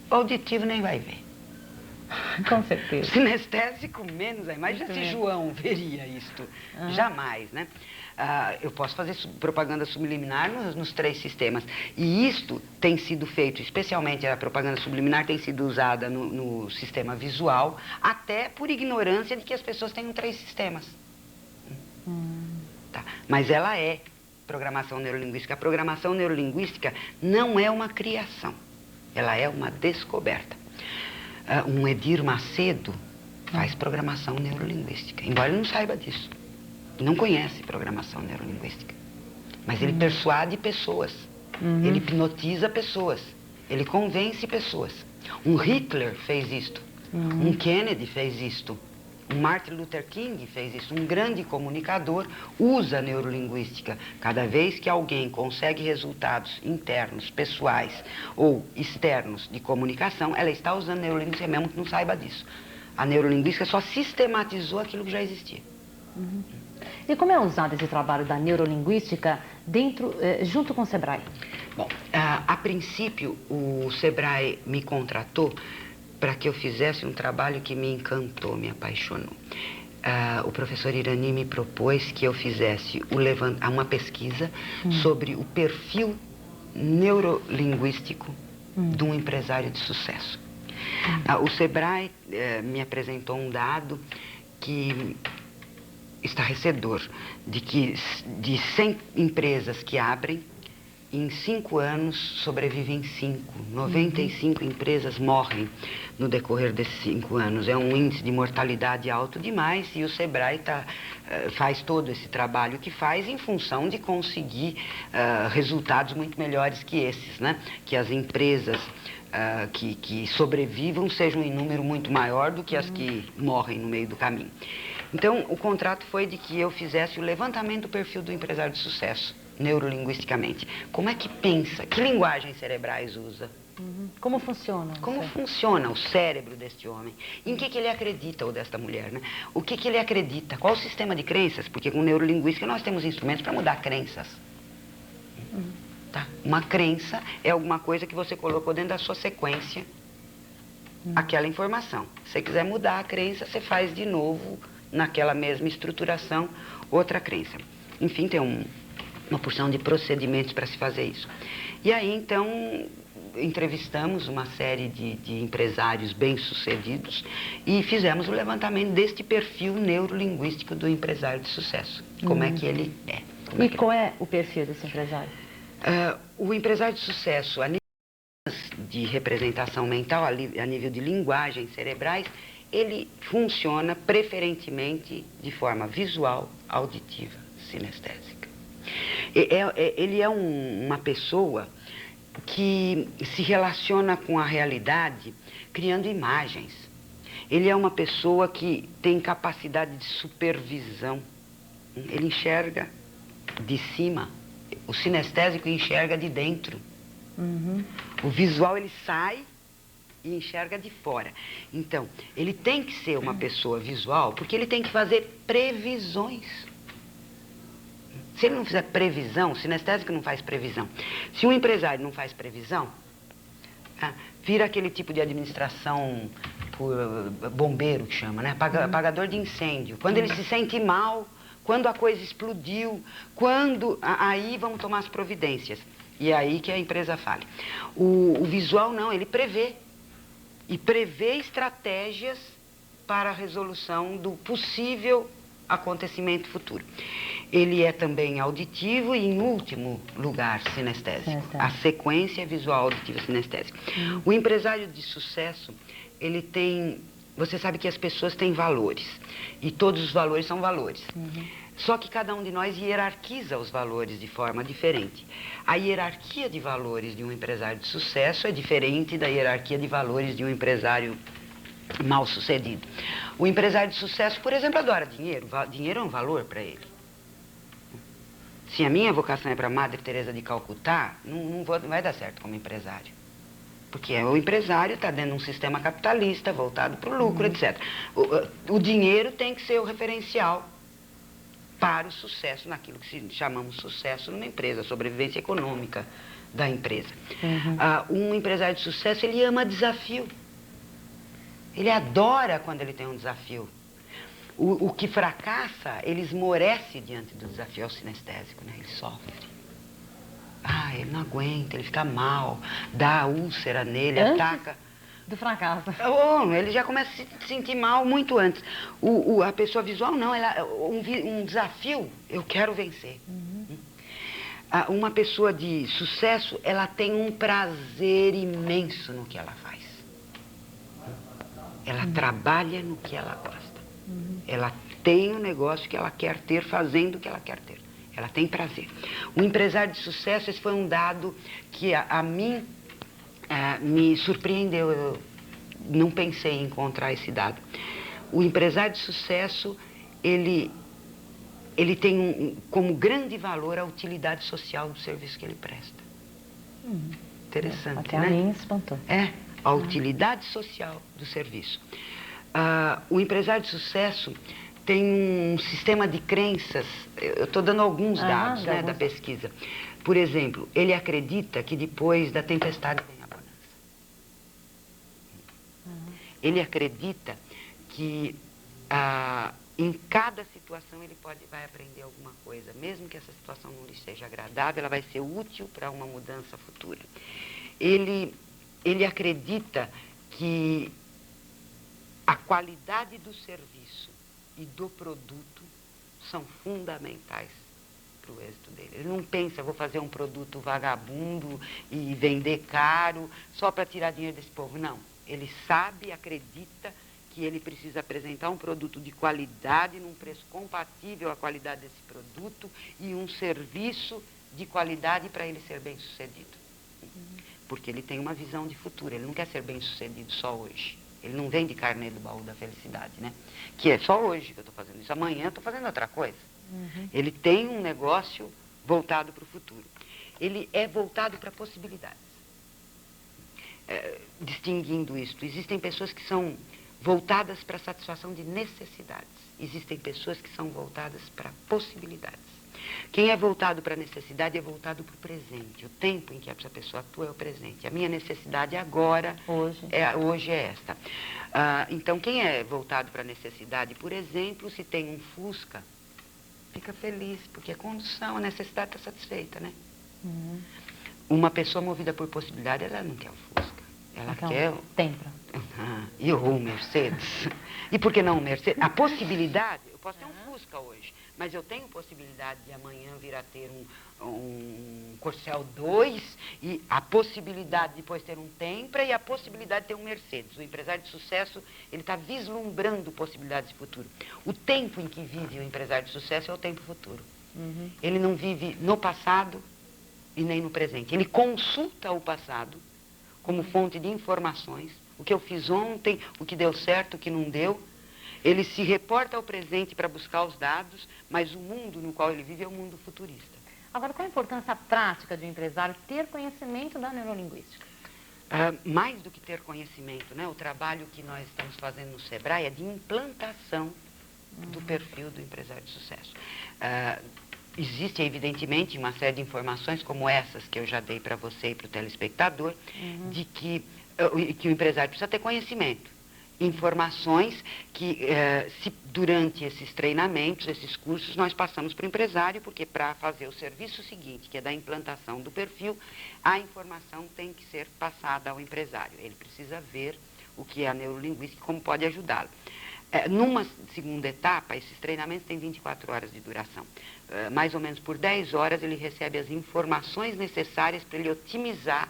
O auditivo nem vai ver. Com certeza. Sinestésico menos. Imagina se João veria isto. Jamais, né? Eu posso fazer propaganda subliminar nos 3 sistemas. E isto tem sido feito, especialmente a propaganda subliminar tem sido usada no sistema visual, até por ignorância de que as pessoas tenham 3 sistemas. Tá. Mas ela é programação neurolinguística. A programação neurolinguística não é uma criação, ela é uma descoberta. Um Edir Macedo faz programação neurolinguística, embora ele não saiba disso. Não conhece programação neurolinguística. Mas ele persuade pessoas, ele hipnotiza pessoas, ele convence pessoas. Um Hitler fez isto, um Kennedy fez isto. O Martin Luther King fez isso. Um grande comunicador usa a neurolinguística. Cada vez que alguém consegue resultados internos, pessoais ou externos de comunicação, ela está usando a neurolinguística, mesmo que não saiba disso. A neurolinguística só sistematizou aquilo que já existia. E como é usado esse trabalho da neurolinguística junto com o Sebrae? Bom, a princípio, o Sebrae me contratou para que eu fizesse um trabalho que me encantou, me apaixonou. O professor Irani me propôs que eu fizesse uma pesquisa sobre o perfil neurolinguístico de um empresário de sucesso. O Sebrae me apresentou um dado que estarrecedor, de que de 100 empresas que abrem, em 5 anos sobrevivem 5. 95 empresas morrem no decorrer desses 5 anos. É um índice de mortalidade alto demais e o Sebrae faz todo esse trabalho que faz em função de conseguir resultados muito melhores que esses, né? Que as empresas que sobrevivam sejam em número muito maior do que as que morrem no meio do caminho. Então, o contrato foi de que eu fizesse o levantamento do perfil do empresário de sucesso, neurolinguisticamente. Como é que pensa? Que linguagens cerebrais usa? Como funciona? Como funciona o cérebro deste homem? Em que ele acredita, ou desta mulher, né? O que ele acredita? Qual o sistema de crenças? Porque com neurolinguística nós temos instrumentos para mudar crenças. Tá? Uma crença é alguma coisa que você colocou dentro da sua sequência, aquela informação. Se você quiser mudar a crença, você faz de novo, naquela mesma estruturação, outra crença. Enfim, tem uma porção de procedimentos para se fazer isso. E aí, então, entrevistamos uma série de empresários bem-sucedidos e fizemos o levantamento deste perfil neurolinguístico do empresário de sucesso. Como é que ele é. E qual é o perfil desse empresário? O empresário de sucesso, a nível de representação mental, a nível de linguagens cerebrais, ele funciona preferentemente de forma visual, auditiva, sinestésica. Ele é uma pessoa que se relaciona com a realidade criando imagens. Ele é uma pessoa que tem capacidade de supervisão. Ele enxerga de cima. O sinestésico enxerga de dentro. O visual, ele sai e enxerga de fora. Então, ele tem que ser uma pessoa visual porque ele tem que fazer previsões. Se ele não fizer previsão, o sinestésico não faz previsão. Se um empresário não faz previsão, vira aquele tipo de administração por bombeiro que chama, né? Apagador de incêndio. Quando ele se sente mal, quando a coisa explodiu, aí vamos tomar as providências. E é aí que a empresa falha. O visual não, ele prevê. E prevê estratégias para a resolução do possível acontecimento futuro. Ele é também auditivo e, em último lugar, sinestésico. A sequência é visual, auditiva, sinestésica. O empresário de sucesso, ele tem... Você sabe que as pessoas têm valores. E todos os valores são valores. Só que cada um de nós hierarquiza os valores de forma diferente. A hierarquia de valores de um empresário de sucesso é diferente da hierarquia de valores de um empresário mal-sucedido. O empresário de sucesso, por exemplo, adora dinheiro. Dinheiro é um valor para ele. Se a minha vocação é para Madre Teresa de Calcutá, não vai dar certo como empresário. Porque o empresário está dentro de um sistema capitalista, voltado para o lucro, etc. O dinheiro tem que ser o referencial para o sucesso, naquilo que chamamos sucesso numa empresa, a sobrevivência econômica da empresa. Um empresário de sucesso, ele ama desafio. Ele adora quando ele tem um desafio. O que fracassa, ele esmorece diante do desafio, é o sinestésico, né? Ele sofre. Ele não aguenta, ele fica mal, dá úlcera nele, ataca. Do fracasso. Ele já começa a se sentir mal muito antes. A pessoa visual não, um desafio, eu quero vencer. Uma pessoa de sucesso, ela tem um prazer imenso no que ela faz. Ela trabalha no que ela gosta. Ela tem um negócio que ela quer ter, fazendo o que ela quer ter. Ela tem prazer. O empresário de sucesso, esse foi um dado que a mim me surpreendeu. Eu não pensei em encontrar esse dado. O empresário de sucesso, ele tem como grande valor a utilidade social do serviço que ele presta. Interessante, até né? A mim espantou. A utilidade social do serviço. O empresário de sucesso tem um sistema de crenças, eu estou dando alguns dados da pesquisa. Por exemplo, ele acredita que depois da tempestade vem a bonança. Ele acredita que em cada situação ele vai aprender alguma coisa. Mesmo que essa situação não lhe seja agradável, ela vai ser útil para uma mudança futura. Ele acredita que a qualidade do serviço e do produto são fundamentais para o êxito dele. Ele não pensa, vou fazer um produto vagabundo e vender caro só para tirar dinheiro desse povo. Não. Ele sabe, acredita que ele precisa apresentar um produto de qualidade, num preço compatível à qualidade desse produto e um serviço de qualidade para ele ser bem-sucedido. Porque ele tem uma visão de futuro, ele não quer ser bem-sucedido só hoje. Ele não vende carnê do baú da felicidade, né? Que é só hoje que eu estou fazendo isso, amanhã eu estou fazendo outra coisa. Ele tem um negócio voltado para o futuro. Ele é voltado para possibilidades. Distinguindo isto, existem pessoas que são voltadas para a satisfação de necessidades. Existem pessoas que são voltadas para possibilidades. Quem é voltado para a necessidade é voltado para o presente. O tempo em que essa pessoa atua é o presente. A minha necessidade agora, hoje é esta. Então, quem é voltado para a necessidade, por exemplo, se tem um Fusca, fica feliz, porque a condução, a necessidade está satisfeita, né? Uma pessoa movida por possibilidade, ela não quer o Fusca. Ela quer o Tempra. E o Mercedes. E por que não o Mercedes? A possibilidade, eu posso ter um Fusca hoje, mas eu tenho possibilidade de amanhã vir a ter um Corcel 2 e a possibilidade de depois ter um Tempra e a possibilidade de ter um Mercedes. O empresário de sucesso, ele está vislumbrando possibilidades de futuro. O tempo em que vive o empresário de sucesso é o tempo futuro. Ele não vive no passado e nem no presente. Ele consulta o passado como fonte de informações, o que eu fiz ontem, o que deu certo, o que não deu. Ele se reporta ao presente para buscar os dados, mas o mundo no qual ele vive é um mundo futurista. Agora, qual a importância prática de um empresário ter conhecimento da neurolinguística? Mais do que ter conhecimento, né? O trabalho que nós estamos fazendo no Sebrae é de implantação do perfil do empresário de sucesso. Existe, evidentemente, uma série de informações como essas que eu já dei para você e para o telespectador, de que o empresário precisa ter conhecimento. Informações que, durante esses treinamentos, esses cursos, nós passamos para o empresário, porque para fazer o serviço seguinte, que é da implantação do perfil, a informação tem que ser passada ao empresário. Ele precisa ver o que é a neurolinguística e como pode ajudá-lo. Numa segunda etapa, esses treinamentos têm 24 horas de duração. Mais ou menos por 10 horas ele recebe as informações necessárias para ele otimizar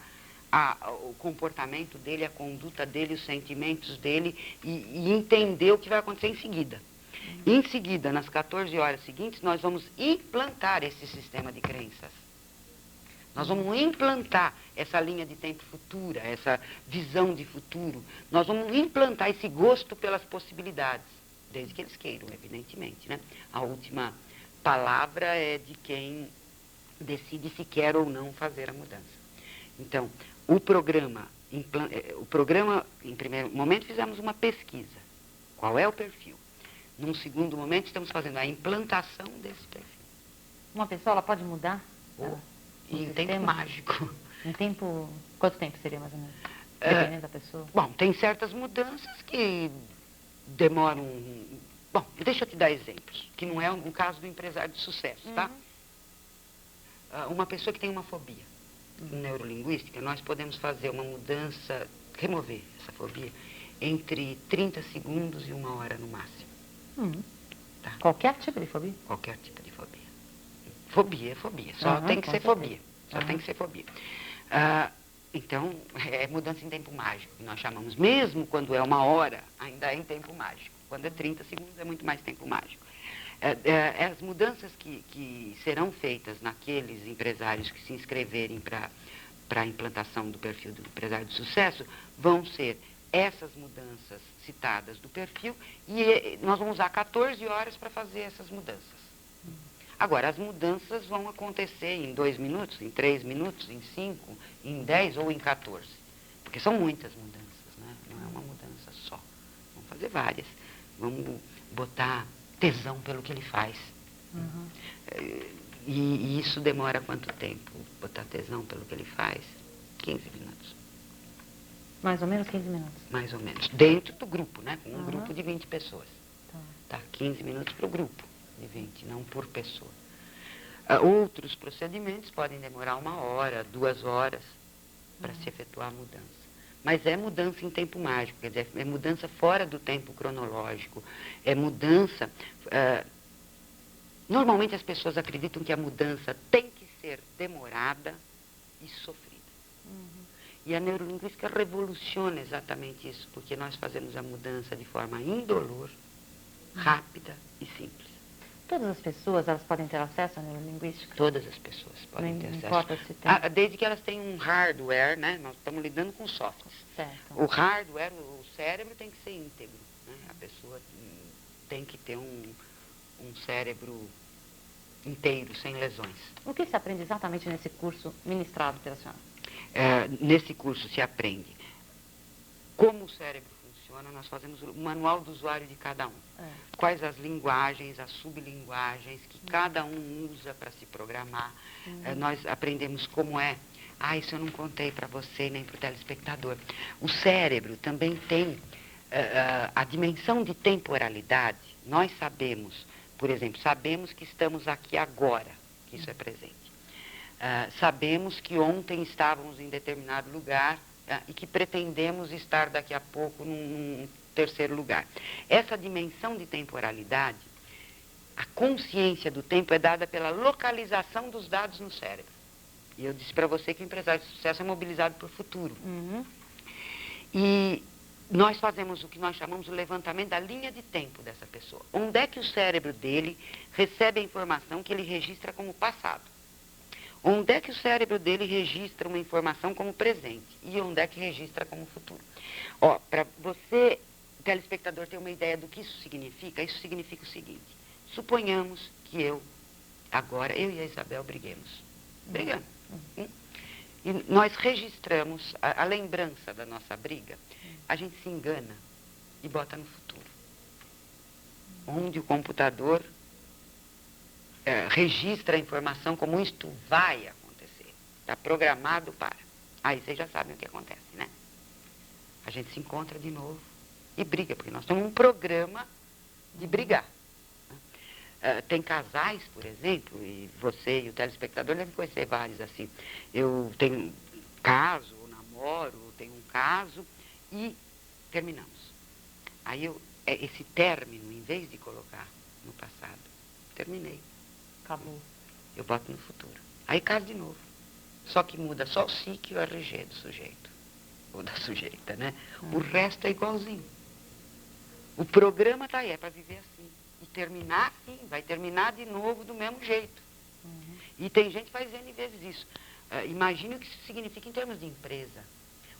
o comportamento dele, a conduta dele, os sentimentos dele e entender o que vai acontecer em seguida. Em seguida, nas 14 horas seguintes, nós vamos implantar esse sistema de crenças. Nós vamos implantar essa linha de tempo futura, essa visão de futuro. Nós vamos implantar esse gosto pelas possibilidades, desde que eles queiram, evidentemente, né? A última palavra é de quem decide se quer ou não fazer a mudança. Então, o programa, em primeiro momento, fizemos uma pesquisa. Qual é o perfil? Num segundo momento, estamos fazendo a implantação desse perfil. Uma pessoa, ela pode mudar? Em tempo mágico. Em tempo... Quanto tempo seria, mais ou menos? Dependendo da pessoa? Bom, tem certas mudanças que demoram... Bom, deixa eu te dar exemplos, que não é o caso do empresário de sucesso, tá? Uma pessoa que tem uma fobia neurolinguística, nós podemos fazer uma mudança, remover essa fobia, entre 30 segundos e 1 hora no máximo. Tá? Qualquer tipo de fobia? Qualquer tipo de fobia. Fobia é fobia, só tem que ser fobia. Só tem que ser fobia. Então, é mudança em tempo mágico, que nós chamamos. Mesmo quando é 1 hora, ainda é em tempo mágico. Quando é 30 segundos, é muito mais tempo mágico. As mudanças que serão feitas naqueles empresários que se inscreverem para a implantação do perfil do empresário de sucesso vão ser essas mudanças citadas do perfil e nós vamos usar 14 horas para fazer essas mudanças. Agora, as mudanças vão acontecer em 2 minutos, em 3 minutos, em 5, em 10 ou em 14. Porque são muitas mudanças, né? Não é uma mudança só. Vamos fazer várias. Vamos botar tesão pelo que ele faz. E isso demora quanto tempo? Botar tesão pelo que ele faz? 15 minutos. Mais ou menos 15 minutos? Mais ou menos. Dentro do grupo, né? Com um grupo de 20 pessoas. Tá, 15 minutos para o grupo de 20, não por pessoa. Outros procedimentos podem demorar 1 hora, 2 horas para se efetuar a mudança. Mas é mudança em tempo mágico, quer dizer, é mudança fora do tempo cronológico, é mudança... Normalmente as pessoas acreditam que a mudança tem que ser demorada e sofrida. E a neurolinguística revoluciona exatamente isso, porque nós fazemos a mudança de forma indolor, rápida e simples. Todas as pessoas, elas podem ter acesso à neurolinguística? Todas as pessoas podem ter Não acesso. importa se tem. Desde que elas tenham um hardware, né? Nós estamos lidando com softs. Certo. O hardware, o cérebro tem que ser íntegro, né? A pessoa tem que ter um cérebro inteiro, sem lesões. O que se aprende exatamente nesse curso ministrado pela senhora? Nesse curso se aprende como o cérebro funciona, nós fazemos o manual do usuário de cada um. Quais as linguagens, as sublinguagens que cada um usa para se programar. Nós aprendemos como é. Isso eu não contei para você nem para o telespectador. O cérebro também tem a dimensão de temporalidade. Nós sabemos, por exemplo, sabemos que estamos aqui agora, que isso é presente. Sabemos que ontem estávamos em determinado lugar e que pretendemos estar daqui a pouco num terceiro lugar. Essa dimensão de temporalidade, a consciência do tempo é dada pela localização dos dados no cérebro. E eu disse para você que o empresário de sucesso é mobilizado por futuro. E nós fazemos o que nós chamamos de levantamento da linha de tempo dessa pessoa. Onde é que o cérebro dele recebe a informação que ele registra como passado? Onde é que o cérebro dele registra uma informação como presente? E onde é que registra como futuro? Para você, telespectador, ter uma ideia do que isso significa o seguinte. Suponhamos que eu e a Isabel briguemos. Brigamos. E nós registramos a lembrança da nossa briga. A gente se engana e bota no futuro. Onde o computador registra a informação como isto vai acontecer. Está programado para. Aí vocês já sabem o que acontece, né? A gente se encontra de novo e briga, porque nós temos um programa de brigar. Tem casais, por exemplo, e você e o telespectador devem conhecer vários assim. Eu tenho caso, ou namoro, ou tenho um caso e terminamos. Aí esse término, em vez de colocar no passado, terminei. Acabou. Eu boto no futuro. Aí caso de novo. Só que muda só o SIC e o RG do sujeito. Ou da sujeita, né? O resto é igualzinho. O programa está aí, é para viver assim. E terminar assim, vai terminar de novo do mesmo jeito. E tem gente que faz N vezes isso. Imagine o que isso significa em termos de empresa.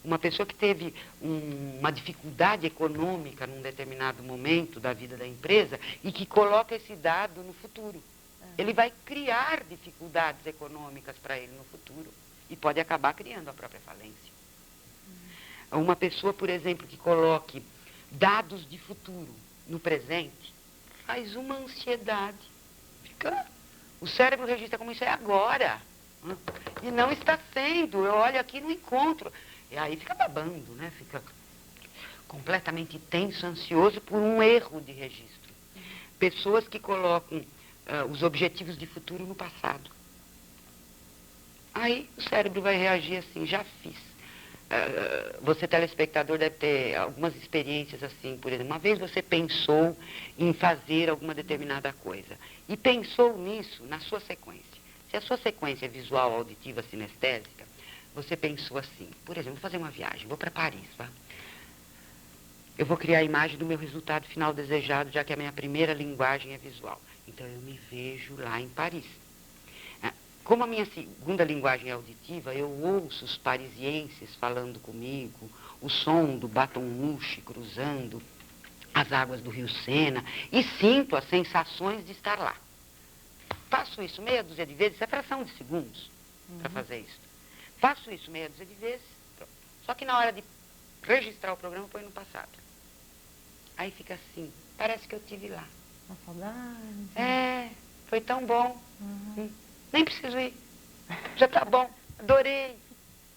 Uma pessoa que teve uma dificuldade econômica num determinado momento da vida da empresa e que coloca esse dado no futuro. Ele vai criar dificuldades econômicas para ele no futuro e pode acabar criando a própria falência. Uma pessoa, por exemplo, que coloque dados de futuro no presente, faz uma ansiedade. O cérebro registra como isso é agora. E não está sendo. Eu olho aqui e não encontro. E aí fica babando, né? Fica completamente tenso, ansioso por um erro de registro. Pessoas que colocam os objetivos de futuro no passado. Aí o cérebro vai reagir assim, já fiz. Você, telespectador, deve ter algumas experiências assim, por exemplo. Uma vez você pensou em fazer alguma determinada coisa e pensou nisso na sua sequência. Se a sua sequência é visual, auditiva, sinestésica, você pensou assim, por exemplo, vou fazer uma viagem, vou para Paris, tá? Eu vou criar a imagem do meu resultado final desejado, já que a minha primeira linguagem é visual. Então, eu me vejo lá em Paris. Como a minha segunda linguagem é auditiva, eu ouço os parisienses falando comigo, o som do Baton Rouge cruzando as águas do rio Sena e sinto as sensações de estar lá. Faço isso meia dúzia de vezes, é fração de segundos para fazer isso. Faço isso meia dúzia de vezes, pronto. Só que na hora de registrar o programa, eu ponho no passado. Aí fica assim, parece que eu estive lá. Uma saudade. Foi tão bom. Nem preciso ir. Já está bom. Adorei.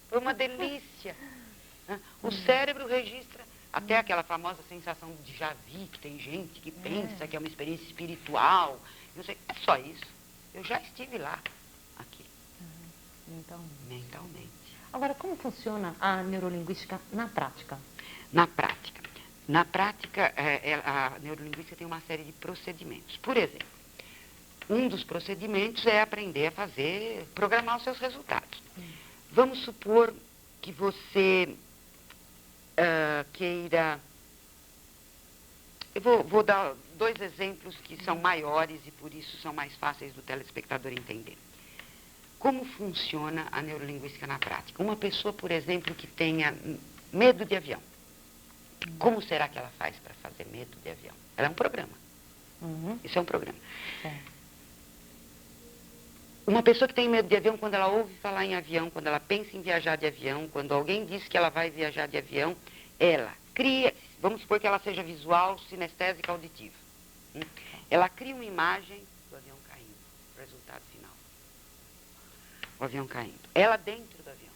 Foi uma delícia. O cérebro registra até aquela famosa sensação de déjà vu, que tem gente que pensa que é uma experiência espiritual. Não sei, é só isso. Eu já estive lá, aqui. Mentalmente. Agora, como funciona a neurolinguística na prática? Na prática, a neurolinguística tem uma série de procedimentos. Por exemplo, um dos procedimentos é aprender a programar os seus resultados. Vamos supor que você queira Eu vou dar 2 exemplos que são maiores e por isso são mais fáceis do telespectador entender. Como funciona a neurolinguística na prática? Uma pessoa, por exemplo, que tenha medo de avião. Como será que ela faz para fazer medo de avião? Ela é um programa. Isso é um programa. Uma pessoa que tem medo de avião, quando ela ouve falar em avião, quando ela pensa em viajar de avião, quando alguém diz que ela vai viajar de avião, ela cria, vamos supor que ela seja visual, sinestésica, auditiva. Ela cria uma imagem do avião caindo, resultado final. O avião caindo. Ela dentro do avião,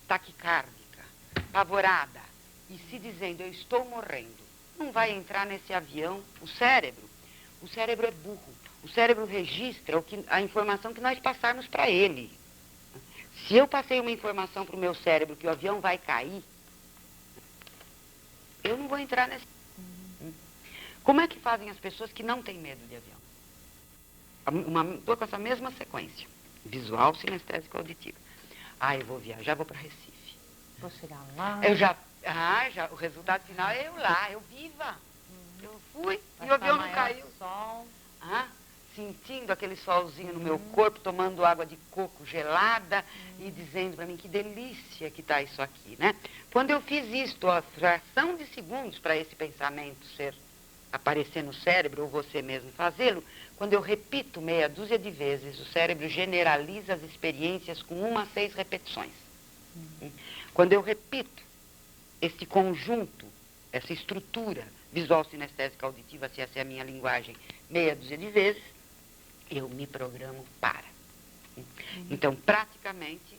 taquicárdica, apavorada, e se dizendo, eu estou morrendo. Não vai entrar nesse avião o cérebro. O cérebro é burro. O cérebro registra a informação que nós passarmos para ele. Se eu passei uma informação para o meu cérebro que o avião vai cair, eu não vou entrar nesse... Como é que fazem as pessoas que não têm medo de avião? Estou com essa mesma sequência. Visual, sinestésico, auditivo. Eu vou viajar, vou para Recife. Vou chegar lá. O resultado final é eu lá, eu viva. Eu fui e o avião não caiu. Sol. Sentindo aquele solzinho no meu corpo, tomando água de coco gelada e dizendo para mim que delícia que está isso aqui, né? Quando eu fiz isto, a fração de segundos para esse pensamento aparecer no cérebro, ou você mesmo fazê-lo, quando eu repito meia dúzia de vezes, o cérebro generaliza as experiências com 1 a 6 repetições. Quando eu repito este conjunto, essa estrutura visual, sinestésica, auditiva, se essa é a minha linguagem, meia dúzia de vezes, eu me programo para. Então, praticamente,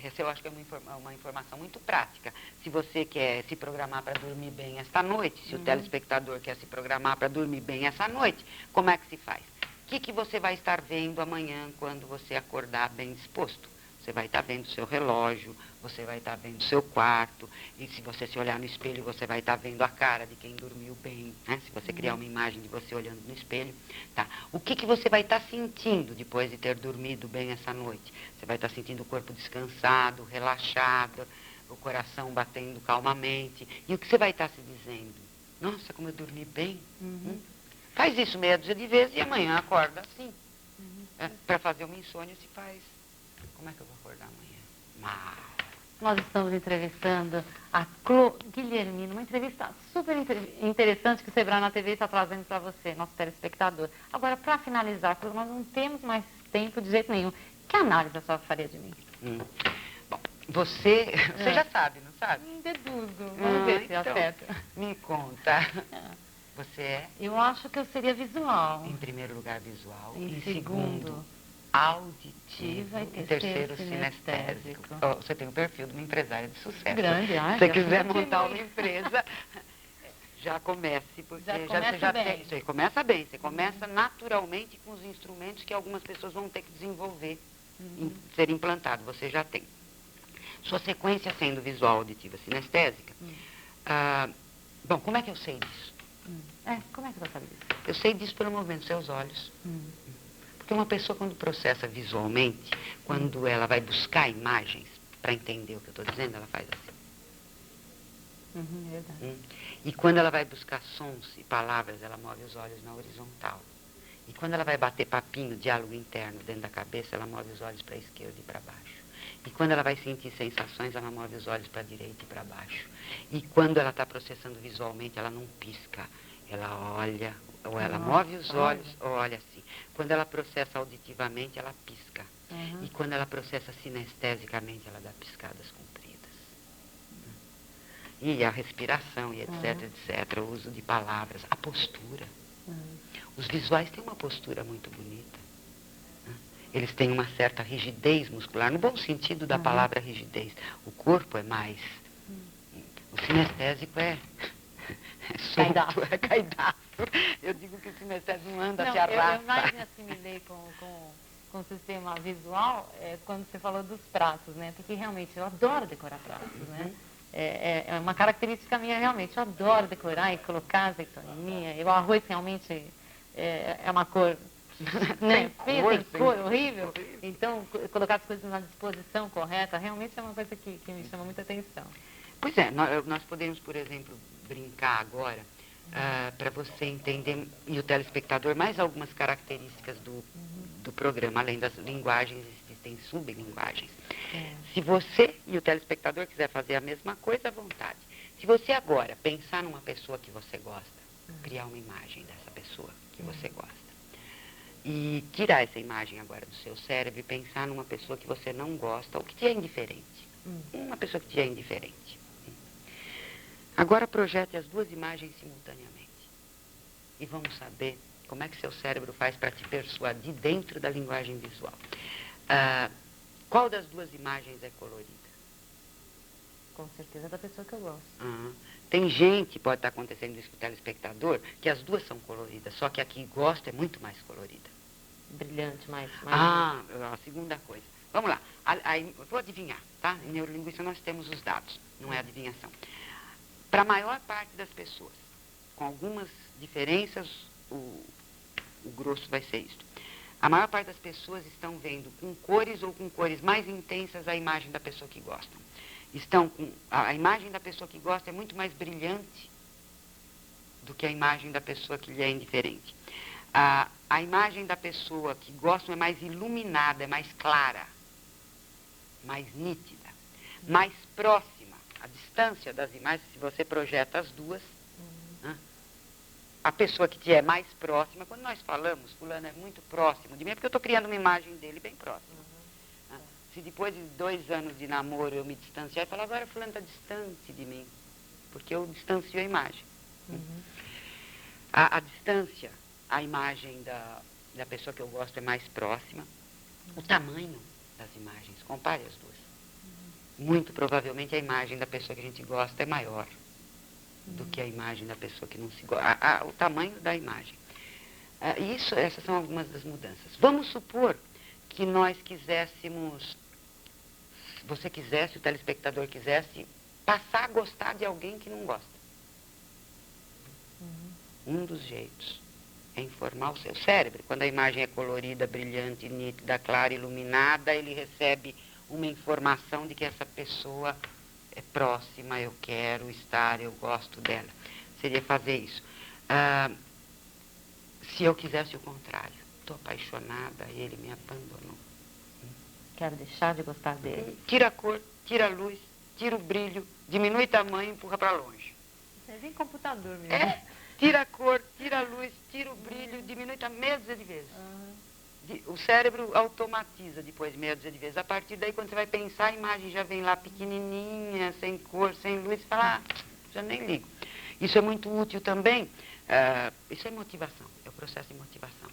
essa eu acho que é uma informação muito prática. Se você quer se programar para dormir bem esta noite, se o telespectador quer se programar para dormir bem essa noite, como é que se faz? O que você vai estar vendo amanhã quando você acordar bem disposto? Você vai estar vendo o seu relógio, você vai estar vendo o seu quarto, e se você se olhar no espelho, você vai estar vendo a cara de quem dormiu bem, né? Se você criar uma imagem de você olhando no espelho, tá? O que você vai estar sentindo depois de ter dormido bem essa noite? Você vai estar sentindo o corpo descansado, relaxado, o coração batendo calmamente. E o que você vai estar se dizendo? Nossa, como eu dormi bem. Faz isso meia dúzia de vezes e amanhã acorda assim. Para fazer uma insônia se faz. Como é que eu vou acordar amanhã? Nós estamos entrevistando a Clô Guilhermino, uma entrevista super interessante que o Sebrae na TV está trazendo para você, nosso telespectador. Agora, para finalizar, Clô, nós não temos mais tempo de jeito nenhum. Que análise a senhora faria de mim? Bom, você já sabe, não sabe? Deduzo. Vamos ver se então, acerta. Me conta. Você é? Eu acho que eu seria visual. Em primeiro lugar, visual. Em segundo, auditiva e terceiro, sinestésico. Você tem o perfil de uma empresária de sucesso. Grande, se você quiser montar uma empresa, já comece, porque você já tem. Você começa bem, você começa naturalmente com os instrumentos que algumas pessoas vão ter que desenvolver, ser implantado, você já tem. Sua sequência sendo visual, auditiva, sinestésica. Bom, como é que eu sei disso? Como é que você sabe disso? Eu sei disso pelo movimento dos seus olhos. Porque uma pessoa, quando processa visualmente, quando ela vai buscar imagens para entender o que eu estou dizendo, ela faz assim. Verdade. E quando ela vai buscar sons e palavras, ela move os olhos na horizontal. E quando ela vai bater papinho, diálogo interno dentro da cabeça, ela move os olhos para a esquerda e para baixo. E quando ela vai sentir sensações, ela move os olhos para a direita e para baixo. E quando ela está processando visualmente, ela não pisca. Ela olha, ou ela move os olhos, ou olha assim. Quando ela processa auditivamente, ela pisca. E quando ela processa sinestesicamente, ela dá piscadas compridas. E a respiração, e etc, etc, o uso de palavras, a postura. Os visuais têm uma postura muito bonita. Eles têm uma certa rigidez muscular, no bom sentido da palavra rigidez. O corpo é mais... O sinestésico é solto, é caidaço. Eu digo que o sinestésico não anda, se arrasta. Eu mais me assimilei com o sistema visual quando você falou dos pratos, né? Porque realmente eu adoro decorar pratos, né? É uma característica minha realmente. Eu adoro decorar e colocar azeitoninha. O arroz realmente é uma cor... né? Tem cor horrível. Então, colocar as coisas na disposição correta realmente é uma coisa que me chama muita atenção. Pois nós podemos, por exemplo, brincar agora para você entender, e o telespectador, mais algumas características do programa. Além das linguagens, existem sublinguagens. Se você e o telespectador quiser fazer a mesma coisa, à vontade. Se você agora pensar numa pessoa que você gosta, criar uma imagem dessa pessoa que você gosta, e tirar essa imagem agora do seu cérebro e pensar numa pessoa que você não gosta ou que te é indiferente. Uma pessoa que te é indiferente. Agora projete as duas imagens simultaneamente. E vamos saber como é que seu cérebro faz para te persuadir dentro da linguagem visual. Qual das duas imagens é colorida? Com certeza da pessoa que eu gosto. Tem gente, pode estar acontecendo isso com o telespectador, que as duas são coloridas, só que a que gosta é muito mais colorida. Brilhante, mais... A segunda coisa. Vamos lá. Vou adivinhar, tá? Em neurolinguística nós temos os dados, não é adivinhação. Para a maior parte das pessoas, com algumas diferenças, o grosso vai ser isso. A maior parte das pessoas estão vendo com cores ou com cores mais intensas a imagem da pessoa que gostam. A imagem da pessoa que gosta é muito mais brilhante do que a imagem da pessoa que lhe é indiferente. A imagem da pessoa que gostam é mais iluminada, é mais clara, mais nítida, mais próxima. A distância das imagens, se você projeta as duas, a pessoa que te é mais próxima, quando nós falamos, fulano é muito próximo de mim, é porque eu estou criando uma imagem dele bem próxima. Se depois de 2 anos de namoro eu me distanciar e falar, agora fulano está distante de mim, porque eu distancio a imagem. A distância, a imagem da pessoa que eu gosto é mais próxima. O tamanho das imagens, compare as duas. Muito provavelmente a imagem da pessoa que a gente gosta é maior do que a imagem da pessoa que não se gosta. O tamanho da imagem. Essas são algumas das mudanças. Vamos supor que nós quiséssemos, você quisesse, o telespectador quisesse, passar a gostar de alguém que não gosta. Um dos jeitos é informar o seu cérebro. Quando a imagem é colorida, brilhante, nítida, clara, iluminada, ele recebe uma informação de que essa pessoa é próxima, eu quero estar, eu gosto dela. Seria fazer isso. Se eu quisesse o contrário, estou apaixonada, ele me abandonou. Quero deixar de gostar dele. Tira a cor, tira a luz, tira o brilho, diminui o tamanho e empurra para longe. Isso é bem computador mesmo. Tira a cor, tira a luz, tira o brilho, diminui meia dúzia de vezes. O cérebro automatiza depois meia dúzia de vezes. A partir daí, quando você vai pensar, a imagem já vem lá pequenininha, sem cor, sem luz, e fala, já nem ligo. Isso é muito útil também. Isso é motivação, é o processo de motivação.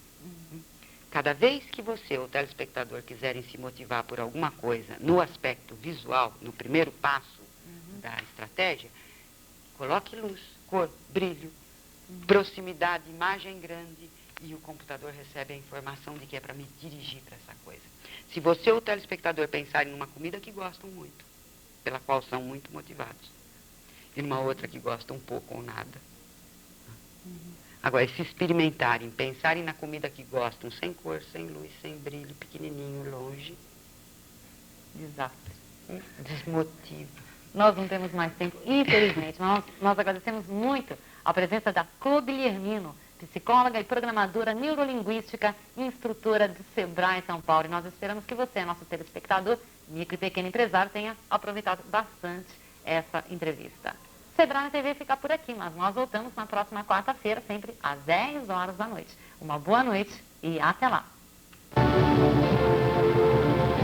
Cada vez que você ou o telespectador quiserem se motivar por alguma coisa no aspecto visual, no primeiro passo da estratégia, coloque luz, cor, brilho, proximidade, imagem grande, e o computador recebe a informação de que é para me dirigir para essa coisa. Se você ou o telespectador pensarem numa comida que gostam muito, pela qual são muito motivados, e numa outra que gostam pouco ou nada. Agora, se experimentarem, pensarem na comida que gostam, sem cor, sem luz, sem brilho, pequenininho, longe, desastre. Desmotiva. Nós não temos mais tempo, infelizmente. Nós agradecemos muito a presença da Clô Guilhermino, psicóloga e programadora neurolinguística, instrutora do Sebrae São Paulo. E nós esperamos que você, nosso telespectador, micro e pequeno empresário, tenha aproveitado bastante essa entrevista. Sebrae na TV fica por aqui, mas nós voltamos na próxima quarta-feira, sempre às 10 horas da noite. Uma boa noite e até lá!